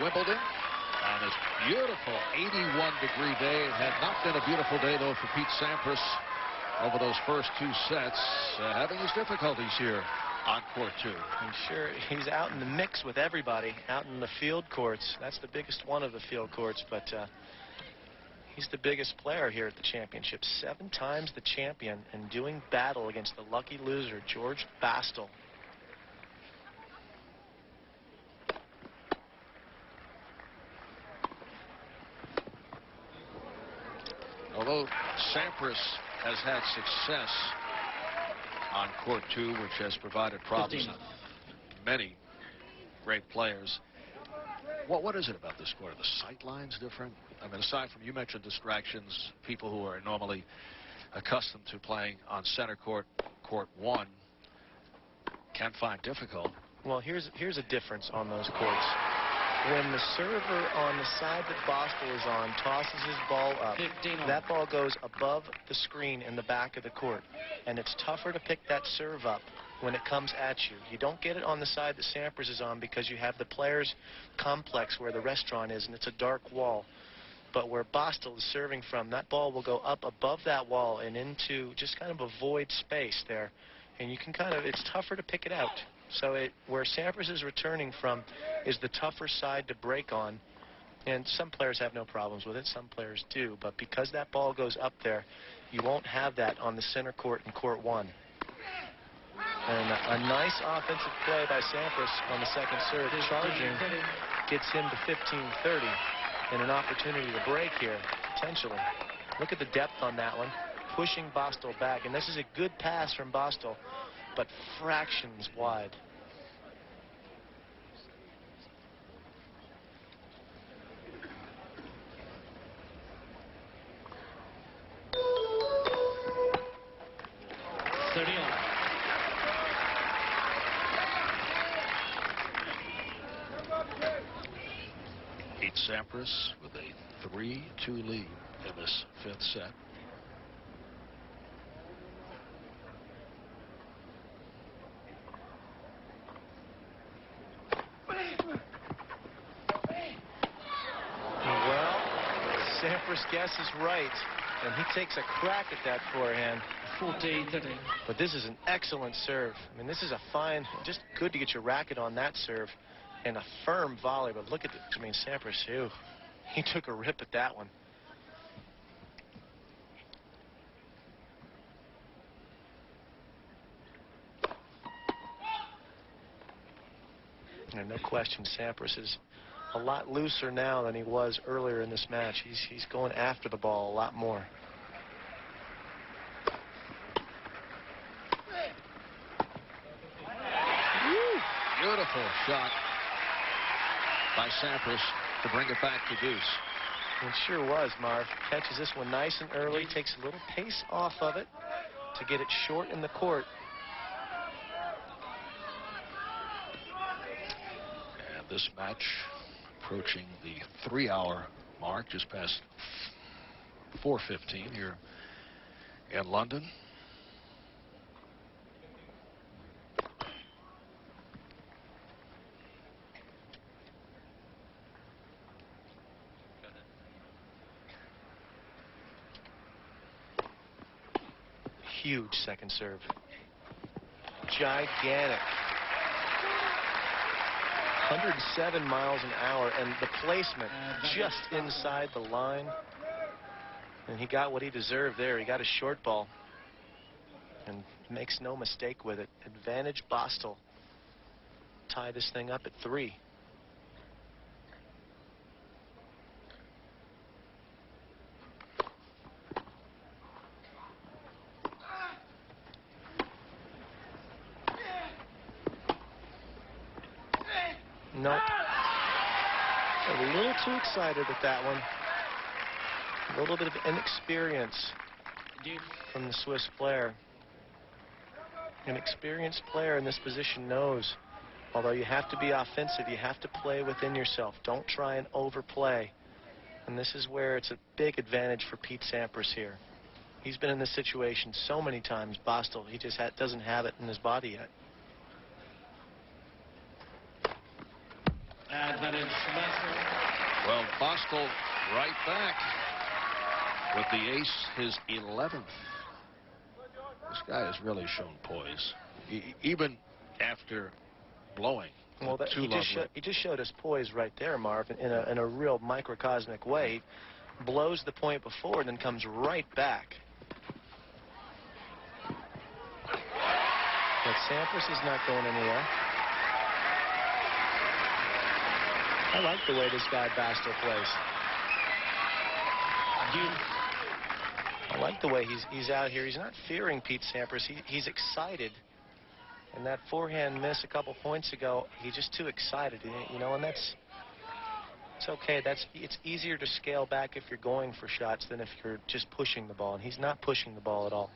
Speaker 3: Wimbledon, on this beautiful 81-degree day. It had not been a beautiful day, though, for Pete Sampras over those first 2 sets, having his difficulties here on court 2.
Speaker 1: I'm sure he's out in the mix with everybody out in the field courts. That's the biggest one of the field courts, but he's the biggest player here at the championship. 7 times the champion and doing battle against the lucky loser, George Bastl.
Speaker 3: Although Sampras has had success on court 2, which has provided problems to many great players. What is it about this court? Are the sight lines different? I mean, aside from, you mentioned distractions, people who are normally accustomed to playing on center court, court 1, can find difficult.
Speaker 1: Well, here's a difference on those courts. When the server on the side that Bastl is on tosses his ball up,
Speaker 2: 15 all.
Speaker 1: that ball goes above the screen in the back of the court. And it's tougher to pick that serve up when it comes at you. You don't get it on the side that Sampras is on because you have the players' complex where the restaurant is, and it's a dark wall. But where Bastl is serving from, that ball will go up above that wall and into just kind of a void space there. And you can it's tougher to pick it out. So where Sampras is returning from is the tougher side to break on. And some players have no problems with it. Some players do. But because that ball goes up there, you won't have that on the center court in court 1. And a nice offensive play by Sampras on the second serve, charging, gets him to 15-30 and an opportunity to break here, potentially. Look at the depth on that one, pushing Bastl back. And this is a good pass from Bastl, but fractions wide.
Speaker 3: Sampras with a 3-2 lead in this 5th set.
Speaker 1: Well, Sampras guesses right, and he takes a crack at that forehand.
Speaker 2: 14-30.
Speaker 1: But this is an excellent serve. I mean, this is a fine, just good to get your racket on that serve. And a firm volley, but look at Sampras, he took a rip at that one. And no question, Sampras is a lot looser now than he was earlier in this match. He's going after the ball a lot more.
Speaker 3: Beautiful shot by Sampras to bring it back to deuce.
Speaker 1: It sure was, Marv. Catches this one nice and early, takes a little pace off of it to get it short in the court.
Speaker 3: And this match approaching the 3-hour mark, just past 4:15 here in London.
Speaker 1: Huge second serve. Gigantic. 107 miles an hour, and the placement just inside the line. And he got what he deserved there. He got a short ball. And makes no mistake with it. Advantage Bastl. Tie this thing up at 3. Nope. A little too excited with that one. A little bit of inexperience from the Swiss player. An experienced player in this position knows, although you have to be offensive, you have to play within yourself. Don't try and overplay. And this is where it's a big advantage for Pete Sampras here. He's been in this situation so many times. Bastl, he just doesn't have it in his body yet.
Speaker 2: Advantage Bastl.
Speaker 3: Well, Bastl right back with the ace, his 11th. This guy has really shown poise, even after blowing.
Speaker 1: Well, he just showed us poise right there, Marv, in a real microcosmic way. He blows the point before and then comes right back. But Sampras is not going anywhere. I like the way this guy Bastl plays. I like the way he's out here. He's not fearing Pete Sampras. He's excited. And that forehand miss a couple points ago, he's just too excited, you know, and It's okay. It's easier to scale back if you're going for shots than if you're just pushing the ball. And he's not pushing the ball at all.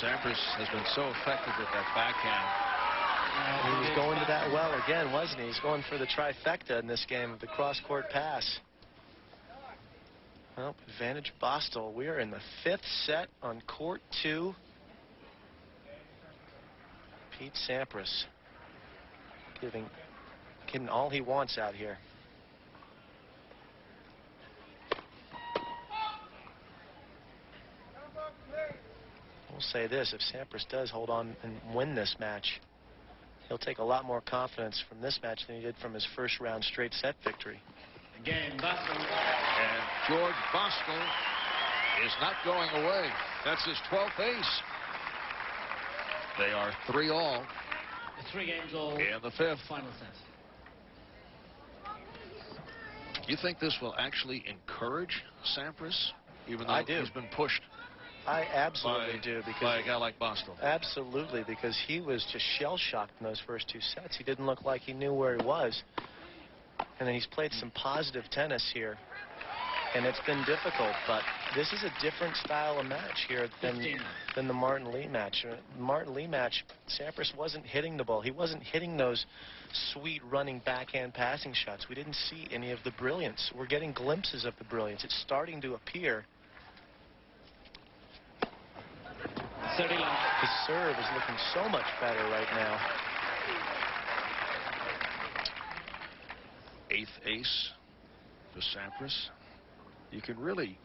Speaker 3: Sampras has been so effective with that backhand.
Speaker 1: He was going to that well again, wasn't he? He's going for the trifecta in this game of the cross-court pass. Well, advantage Bastl. We are in the 5th set on court 2. Pete Sampras getting all he wants out here. We'll say this, if Sampras does hold on and win this match, he'll take a lot more confidence from this match than he did from his first round straight set victory.
Speaker 2: Again, Bastl.
Speaker 3: And Georga Bastl is not going away. That's his 12th ace. They are 3-all.
Speaker 2: 3 games all.
Speaker 3: In the 5th.
Speaker 2: Final set.
Speaker 3: You think this will actually encourage Sampras, even though
Speaker 1: I do.
Speaker 3: he's been pushed?
Speaker 1: I absolutely do, because
Speaker 3: by a guy like Bastl.
Speaker 1: Absolutely, because he was just shell-shocked in those first 2 sets. He didn't look like he knew where he was. And then he's played some positive tennis here. And it's been difficult, but this is a different style of match here than the Martin Lee match. Martin Lee match, Sampras wasn't hitting the ball. He wasn't hitting those sweet running backhand passing shots. We didn't see any of the brilliance. We're getting glimpses of the brilliance. It's starting to appear. His serve is looking so much better right now.
Speaker 3: 8th ace for Sampras. You can really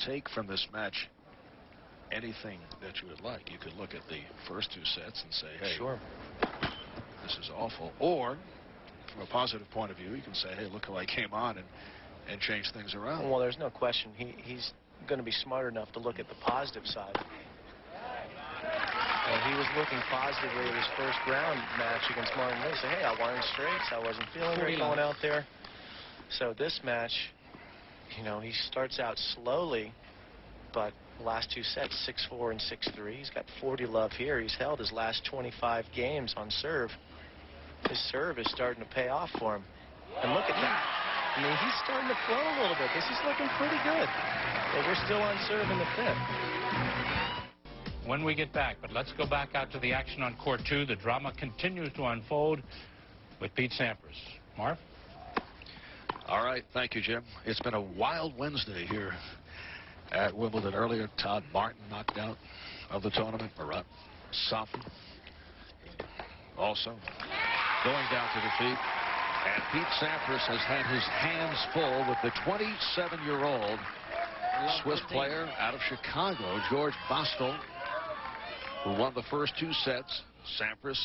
Speaker 3: take from this match anything that you would like. You could look at the first 2 sets and say, hey,
Speaker 1: sure,
Speaker 3: this is awful. Or from a positive point of view, you can say, hey, look how I came on and changed things around.
Speaker 1: Well, there's no question. He's going to be smart enough to look at the positive side. He was looking positively at his first round match against Martin Lee. Say, hey, I won in straights. I wasn't feeling great going out there. So this match, you know, he starts out slowly, but last 2 sets, 6-4 and 6-3. He's got 40 love here. He's held his last 25 games on serve. His serve is starting to pay off for him. And look at that. I mean, he's starting to flow a little bit. This is looking pretty good. But we're still on serve in the 5th.
Speaker 4: When we get back, but let's go back out to the action on court 2. The drama continues to unfold with Pete Sampras. Marv?
Speaker 3: All right, thank you, Jim. It's been a wild Wednesday here at Wimbledon. Earlier, Todd Martin knocked out of the tournament. Marat Safin also going down to defeat. And Pete Sampras has had his hands full with the 27-year-old Swiss player out of Chicago, Georga Bastl, who won the first 2 sets. Sampras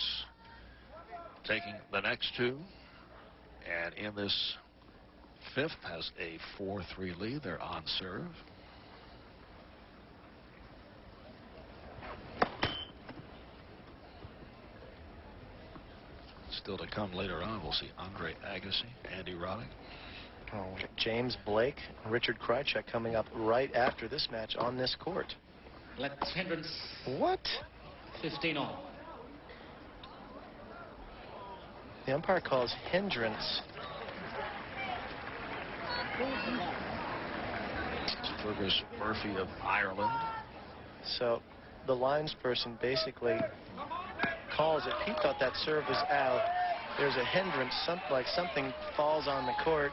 Speaker 3: taking the next 2. And in this 5th has a 4-3 lead. They're on serve. Still to come later on, we'll see Andre Agassi, Andy Roddick.
Speaker 1: Oh, James Blake, Richard Krajicek coming up right after this match on this court.
Speaker 2: Let's hindrance.
Speaker 1: What?
Speaker 2: 15-all.
Speaker 1: The umpire calls hindrance.
Speaker 3: Fergus Murphy of Ireland.
Speaker 1: So the linesperson basically calls it. Pete thought that serve was out. There's a hindrance, like something falls on the court.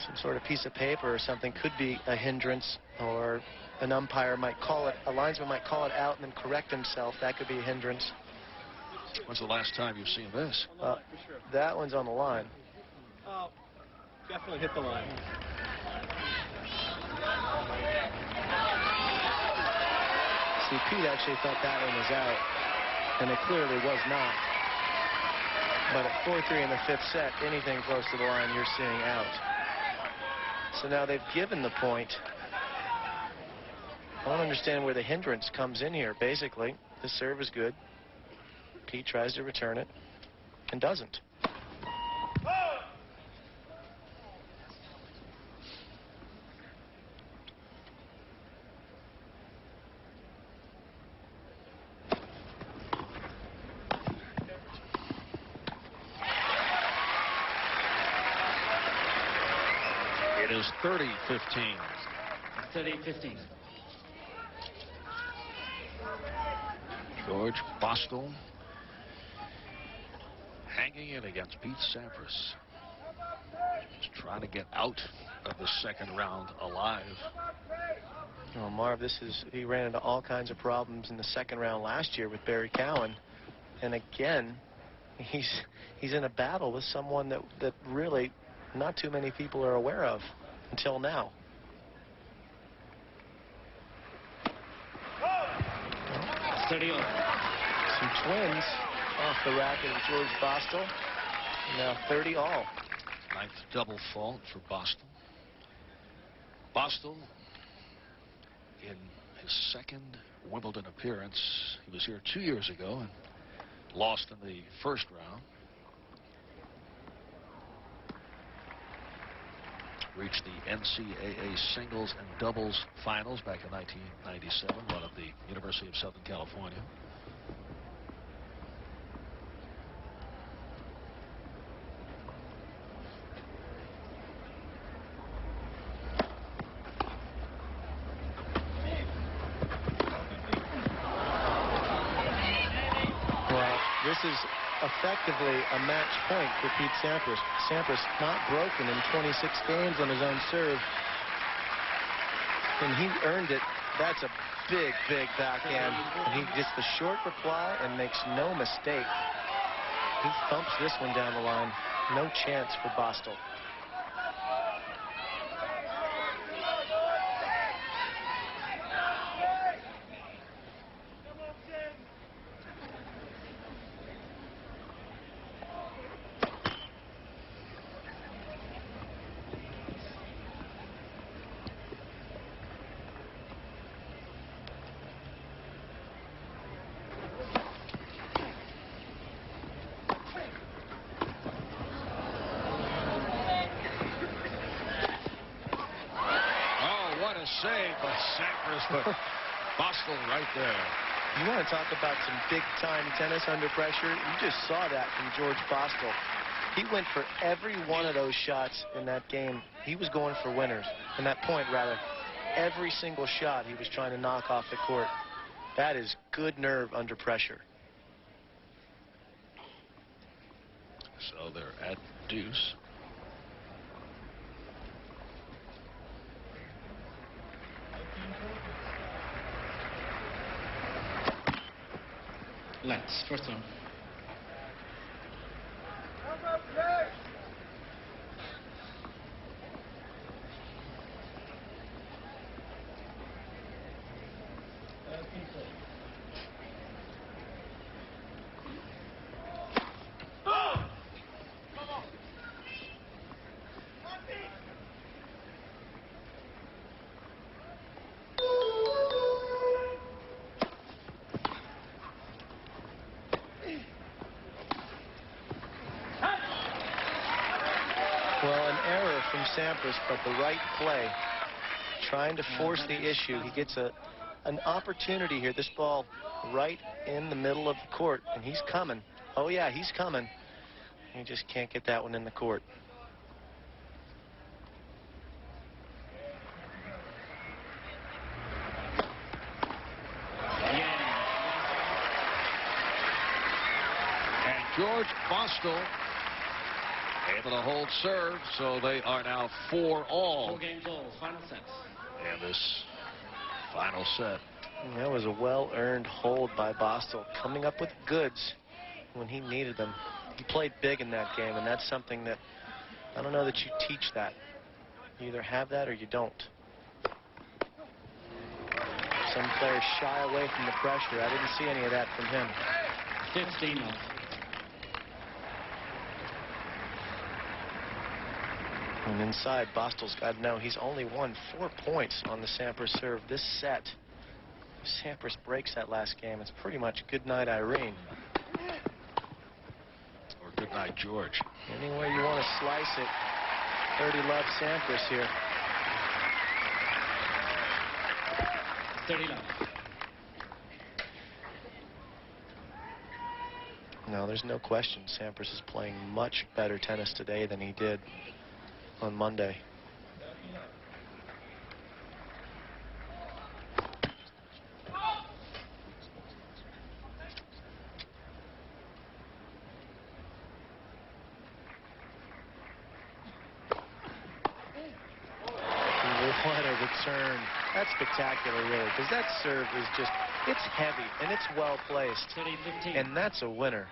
Speaker 1: Some sort of piece of paper or something could be a hindrance, or an umpire might call it, a linesman might call it out and then correct himself. That could be a hindrance.
Speaker 3: When's the last time you've seen this?
Speaker 1: That one's on the line.
Speaker 5: Definitely hit the line.
Speaker 1: See, Pete actually thought that one was out, and it clearly was not. But at 4-3 in the 5th set, anything close to the line, you're seeing out. So now they've given the point. I don't understand where the hindrance comes in here. Basically, the serve is good. Pete tries to return it and doesn't.
Speaker 3: is 30-15.
Speaker 2: 30-15.
Speaker 3: George Bastl hanging in against Pete Sampras. Just trying to get out of the second round alive.
Speaker 1: Oh, Marv, he ran into all kinds of problems in the second round last year with Barry Cowan. And again, he's in a battle with someone that really not too many people are aware of until now.
Speaker 2: Some
Speaker 1: twins off the racket of George Bastl. Now 30 all.
Speaker 3: Ninth double fault for Bastl. Bastl, in his second Wimbledon appearance, he was here 2 years ago and lost in the first round. Reached the NCAA singles and doubles finals back in 1997, one of the University of Southern California.
Speaker 1: Well, this is effectively a match point for Pete Sampras. Sampras not broken in 26 games on his own serve. And he earned it. That's a big, big backhand. And he gets the short reply and makes no mistake. He thumps this one down the line. No chance for Bastl.
Speaker 3: Save by Sampras, but Bastl right there.
Speaker 1: You want to talk about some big-time tennis under pressure? You just saw that from George Bastl. He went for every one of those shots in that game. He was going for winners. In that point, rather. Every single shot he was trying to knock off the court. That is good nerve under pressure.
Speaker 3: So they're at deuce.
Speaker 2: Let's first one.
Speaker 1: Well, an error from Sampras, but the right play. Trying to force the issue. He gets an opportunity here. This ball right in the middle of the court, and he's coming. Oh, yeah, he's coming. He just can't get that one in the court.
Speaker 3: And George Bastl able to hold serve, so they are now 4-all.
Speaker 2: 4 games all, final set.
Speaker 3: And this final set.
Speaker 1: That was a well-earned hold by Bastl, coming up with goods when he needed them. He played big in that game, and that's something that I don't know that you teach that. You either have that or you don't. Some players shy away from the pressure. I didn't see any of that from him.
Speaker 2: 15 all.
Speaker 1: And inside, Bastel's got to know he's only won 4 points on the Sampras serve this set. If Sampras breaks that last game, it's pretty much good night, Irene.
Speaker 3: Or good night, George.
Speaker 1: Any way you want to slice it, 30 love Sampras here.
Speaker 2: 30 love.
Speaker 1: No, there's no question Sampras is playing much better tennis today than he did on Monday. What a return. That's spectacular, really, because that serve is just, it's heavy, and it's well placed.
Speaker 2: 30-15.
Speaker 1: And that's a winner.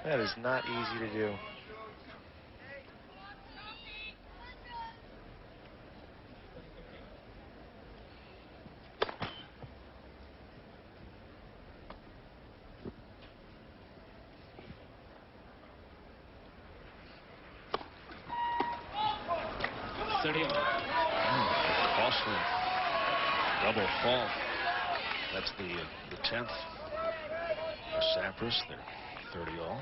Speaker 1: That is not easy to do.
Speaker 3: Bastl, double fault. That's the 10th for Sampras. They're 30 all.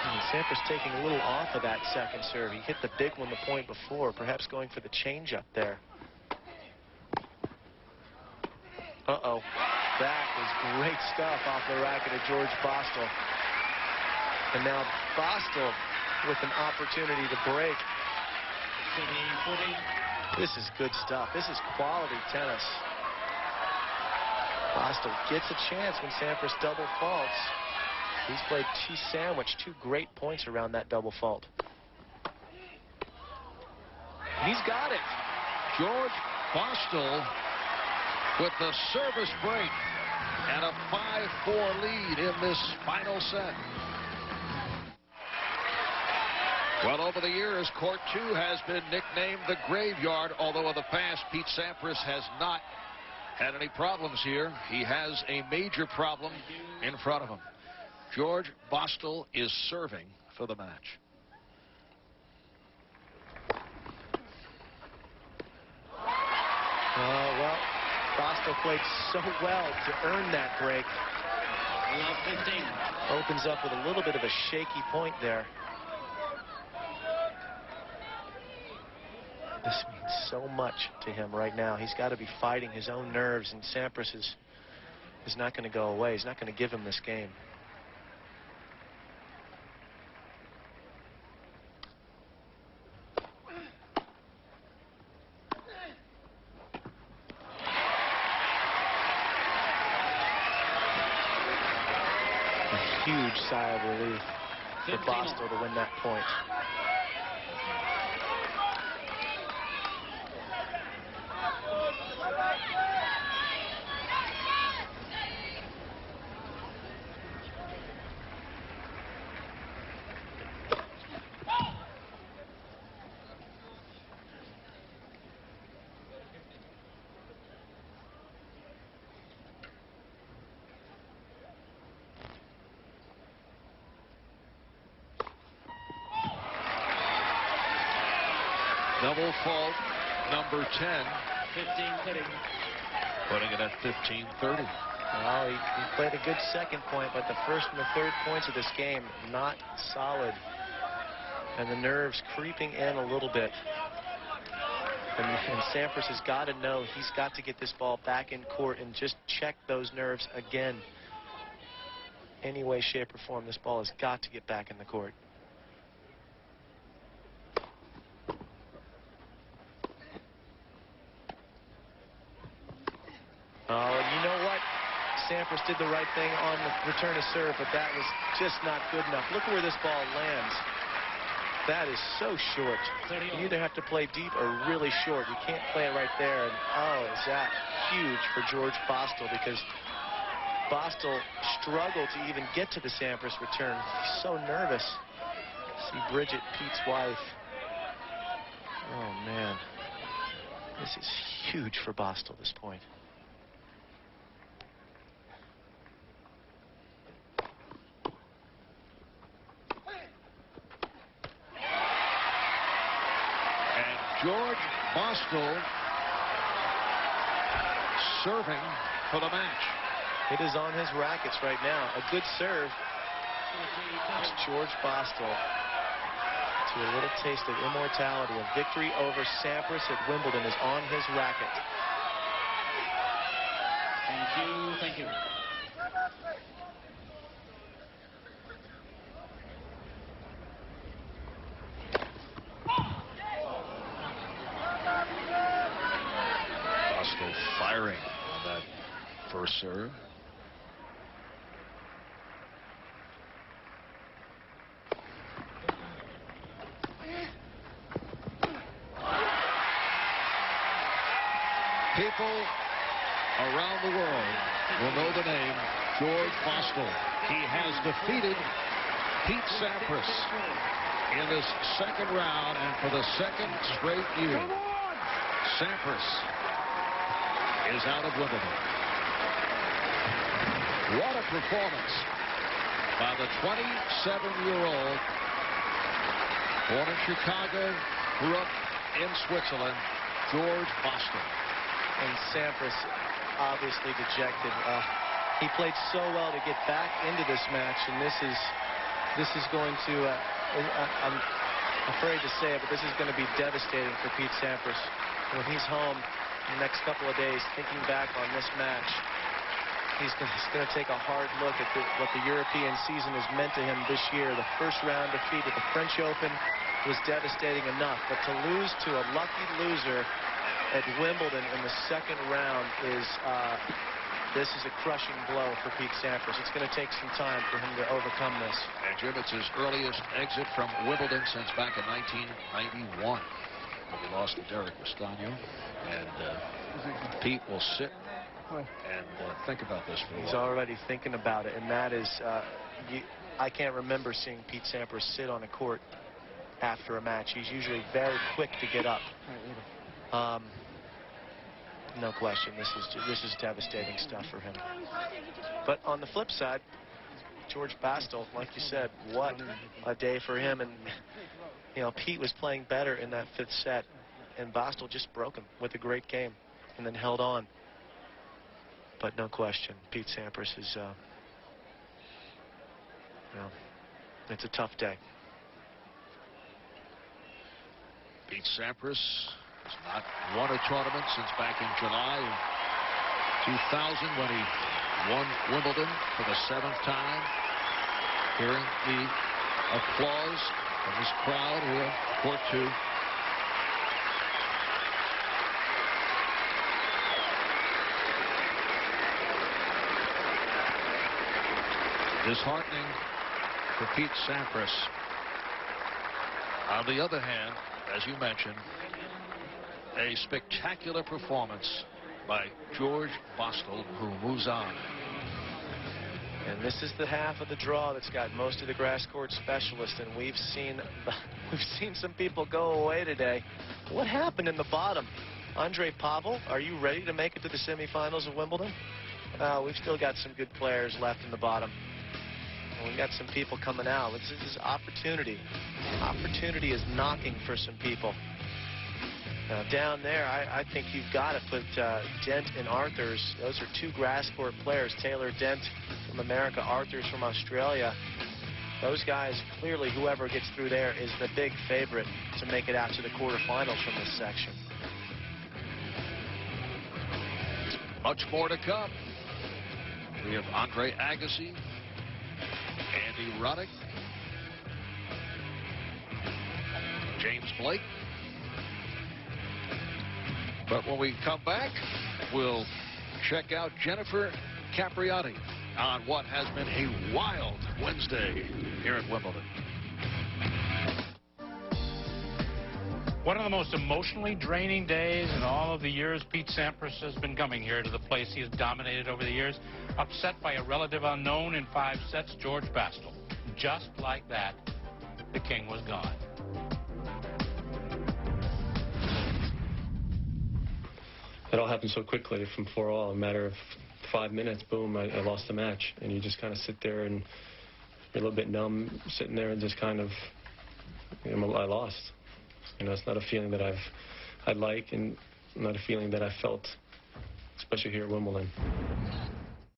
Speaker 1: And Sampras taking a little off of that second serve. He hit the big one the point before, perhaps going for the changeup there. Uh-oh. That was great stuff off the racket of Georga Bastl. And now Bastl with an opportunity to break. This is good stuff. This is quality tennis. Bastl gets a chance when Sampras double faults. He's sandwiched 2 great points around that double fault. And he's got it.
Speaker 3: Georga Bastl with the service break and a 5-4 lead in this final set. Well, over the years, Court 2 has been nicknamed the graveyard, although in the past, Pete Sampras has not had any problems here. He has a major problem in front of him. Georga Bastl is serving for the match.
Speaker 1: Well, Bastl played so well to earn that break.
Speaker 2: 15.
Speaker 1: Opens up with a little bit of a shaky point there. This means so much to him right now. He's got to be fighting his own nerves, and Sampras is not going to go away. He's not going to give him this game. A huge sigh of relief for Bastl to win that point.
Speaker 3: Double fault, number 10.
Speaker 2: 15-30.
Speaker 3: Putting it at 15-30.
Speaker 1: Well, he played a good second point, but the first and the third points of this game, not solid. And the nerves creeping in a little bit. And Sampras has got to know he's got to get this ball back in court and just check those nerves again. Any way, shape, or form, this ball has got to get back in the court. Oh, and you know what? Sampras did the right thing on the return of serve, but that was just not good enough. Look where this ball lands. That is so short. You either have to play deep or really short. You can't play it right there. And oh, is that huge for Georga Bastl, because Bastl struggled to even get to the Sampras return. He's so nervous. See Bridget, Pete's wife. Oh, man. This is huge for Bastl, this point.
Speaker 3: Georga Bastl serving for the match.
Speaker 1: It is on his rackets right now. A good serve. It's Georga Bastl to a little taste of immortality. A victory over Sampras at Wimbledon is on his racket.
Speaker 2: Thank you. Thank you.
Speaker 3: Bastl firing on that first serve. people around the world will know the name George Bastl. He has defeated Pete Sampras in this second round, and for the second straight year, Sampras is out of Wimbledon. What a performance by the 27-year-old, born in Chicago, grew up in Switzerland, George Bastl.
Speaker 1: And Sampras obviously dejected. He played so well to get back into this match, and this is going to, I'm afraid to say it, but this is going to be devastating for Pete Sampras. When he's home in the next couple of days thinking back on this match, he's going to take a hard look at what the European season has meant to him this year. The first round defeat at the French Open was devastating enough, but to lose to a lucky loser at Wimbledon in the second round is this is a crushing blow for Pete Sampras. It's going to take some time for him to overcome this.
Speaker 3: And Jim, it's his earliest exit from Wimbledon since back in 1991, when he lost to Derek Castano. And Pete will sit and think about this for a while.
Speaker 1: He's already thinking about it, and that is, I can't remember seeing Pete Sampras sit on a court after a match. He's usually very quick to get up. No question, this is devastating stuff for him. But on the flip side, George Bastl, like you said, what a day for him. And you know, Pete was playing better in that fifth set, and Bastl just broke him with a great game and then held on. But no question, Pete Sampras is, it's a tough day.
Speaker 3: Pete Sampras has not won a tournament since back in July of 2000 when he won Wimbledon for the 7th time. Hearing the applause from his crowd here, court 2. Disheartening for Pete Sampras. On the other hand, as you mentioned, a spectacular performance by George Bastl, who moves on.
Speaker 1: And this is the half of the draw that's got most of the grass court specialists, and we've seen some people go away today. What happened in the bottom? Andre Pavel, are you ready to make it to the semifinals of Wimbledon? We've still got some good players left in the bottom. And we've got some people coming out. This is opportunity. Opportunity is knocking for some people. Now down there, I think you've got to put Dent and Arthurs. Those are two grass court players. Taylor Dent from America, Arthurs from Australia. Those guys, clearly, whoever gets through there is the big favorite to make it out to the quarterfinals from this section.
Speaker 3: Much more to come. We have Andre Agassi, Andy Roddick, James Blake. But when we come back, we'll check out Jennifer Capriati on what has been a wild Wednesday here at Wimbledon.
Speaker 4: One of the most emotionally draining days in all of the years Pete Sampras has been coming here to the place he has dominated over the years. Upset by a relative unknown in 5 sets, George Bastl. Just like that, the king was gone.
Speaker 5: It all happened so quickly from 4-all. A matter of 5 minutes, boom, I lost the match. And you just kind of sit there and you're a little bit numb, sitting there and just kind of, I lost. You know, it's not a feeling that I'd like, and not a feeling that I felt, especially here at Wimbledon.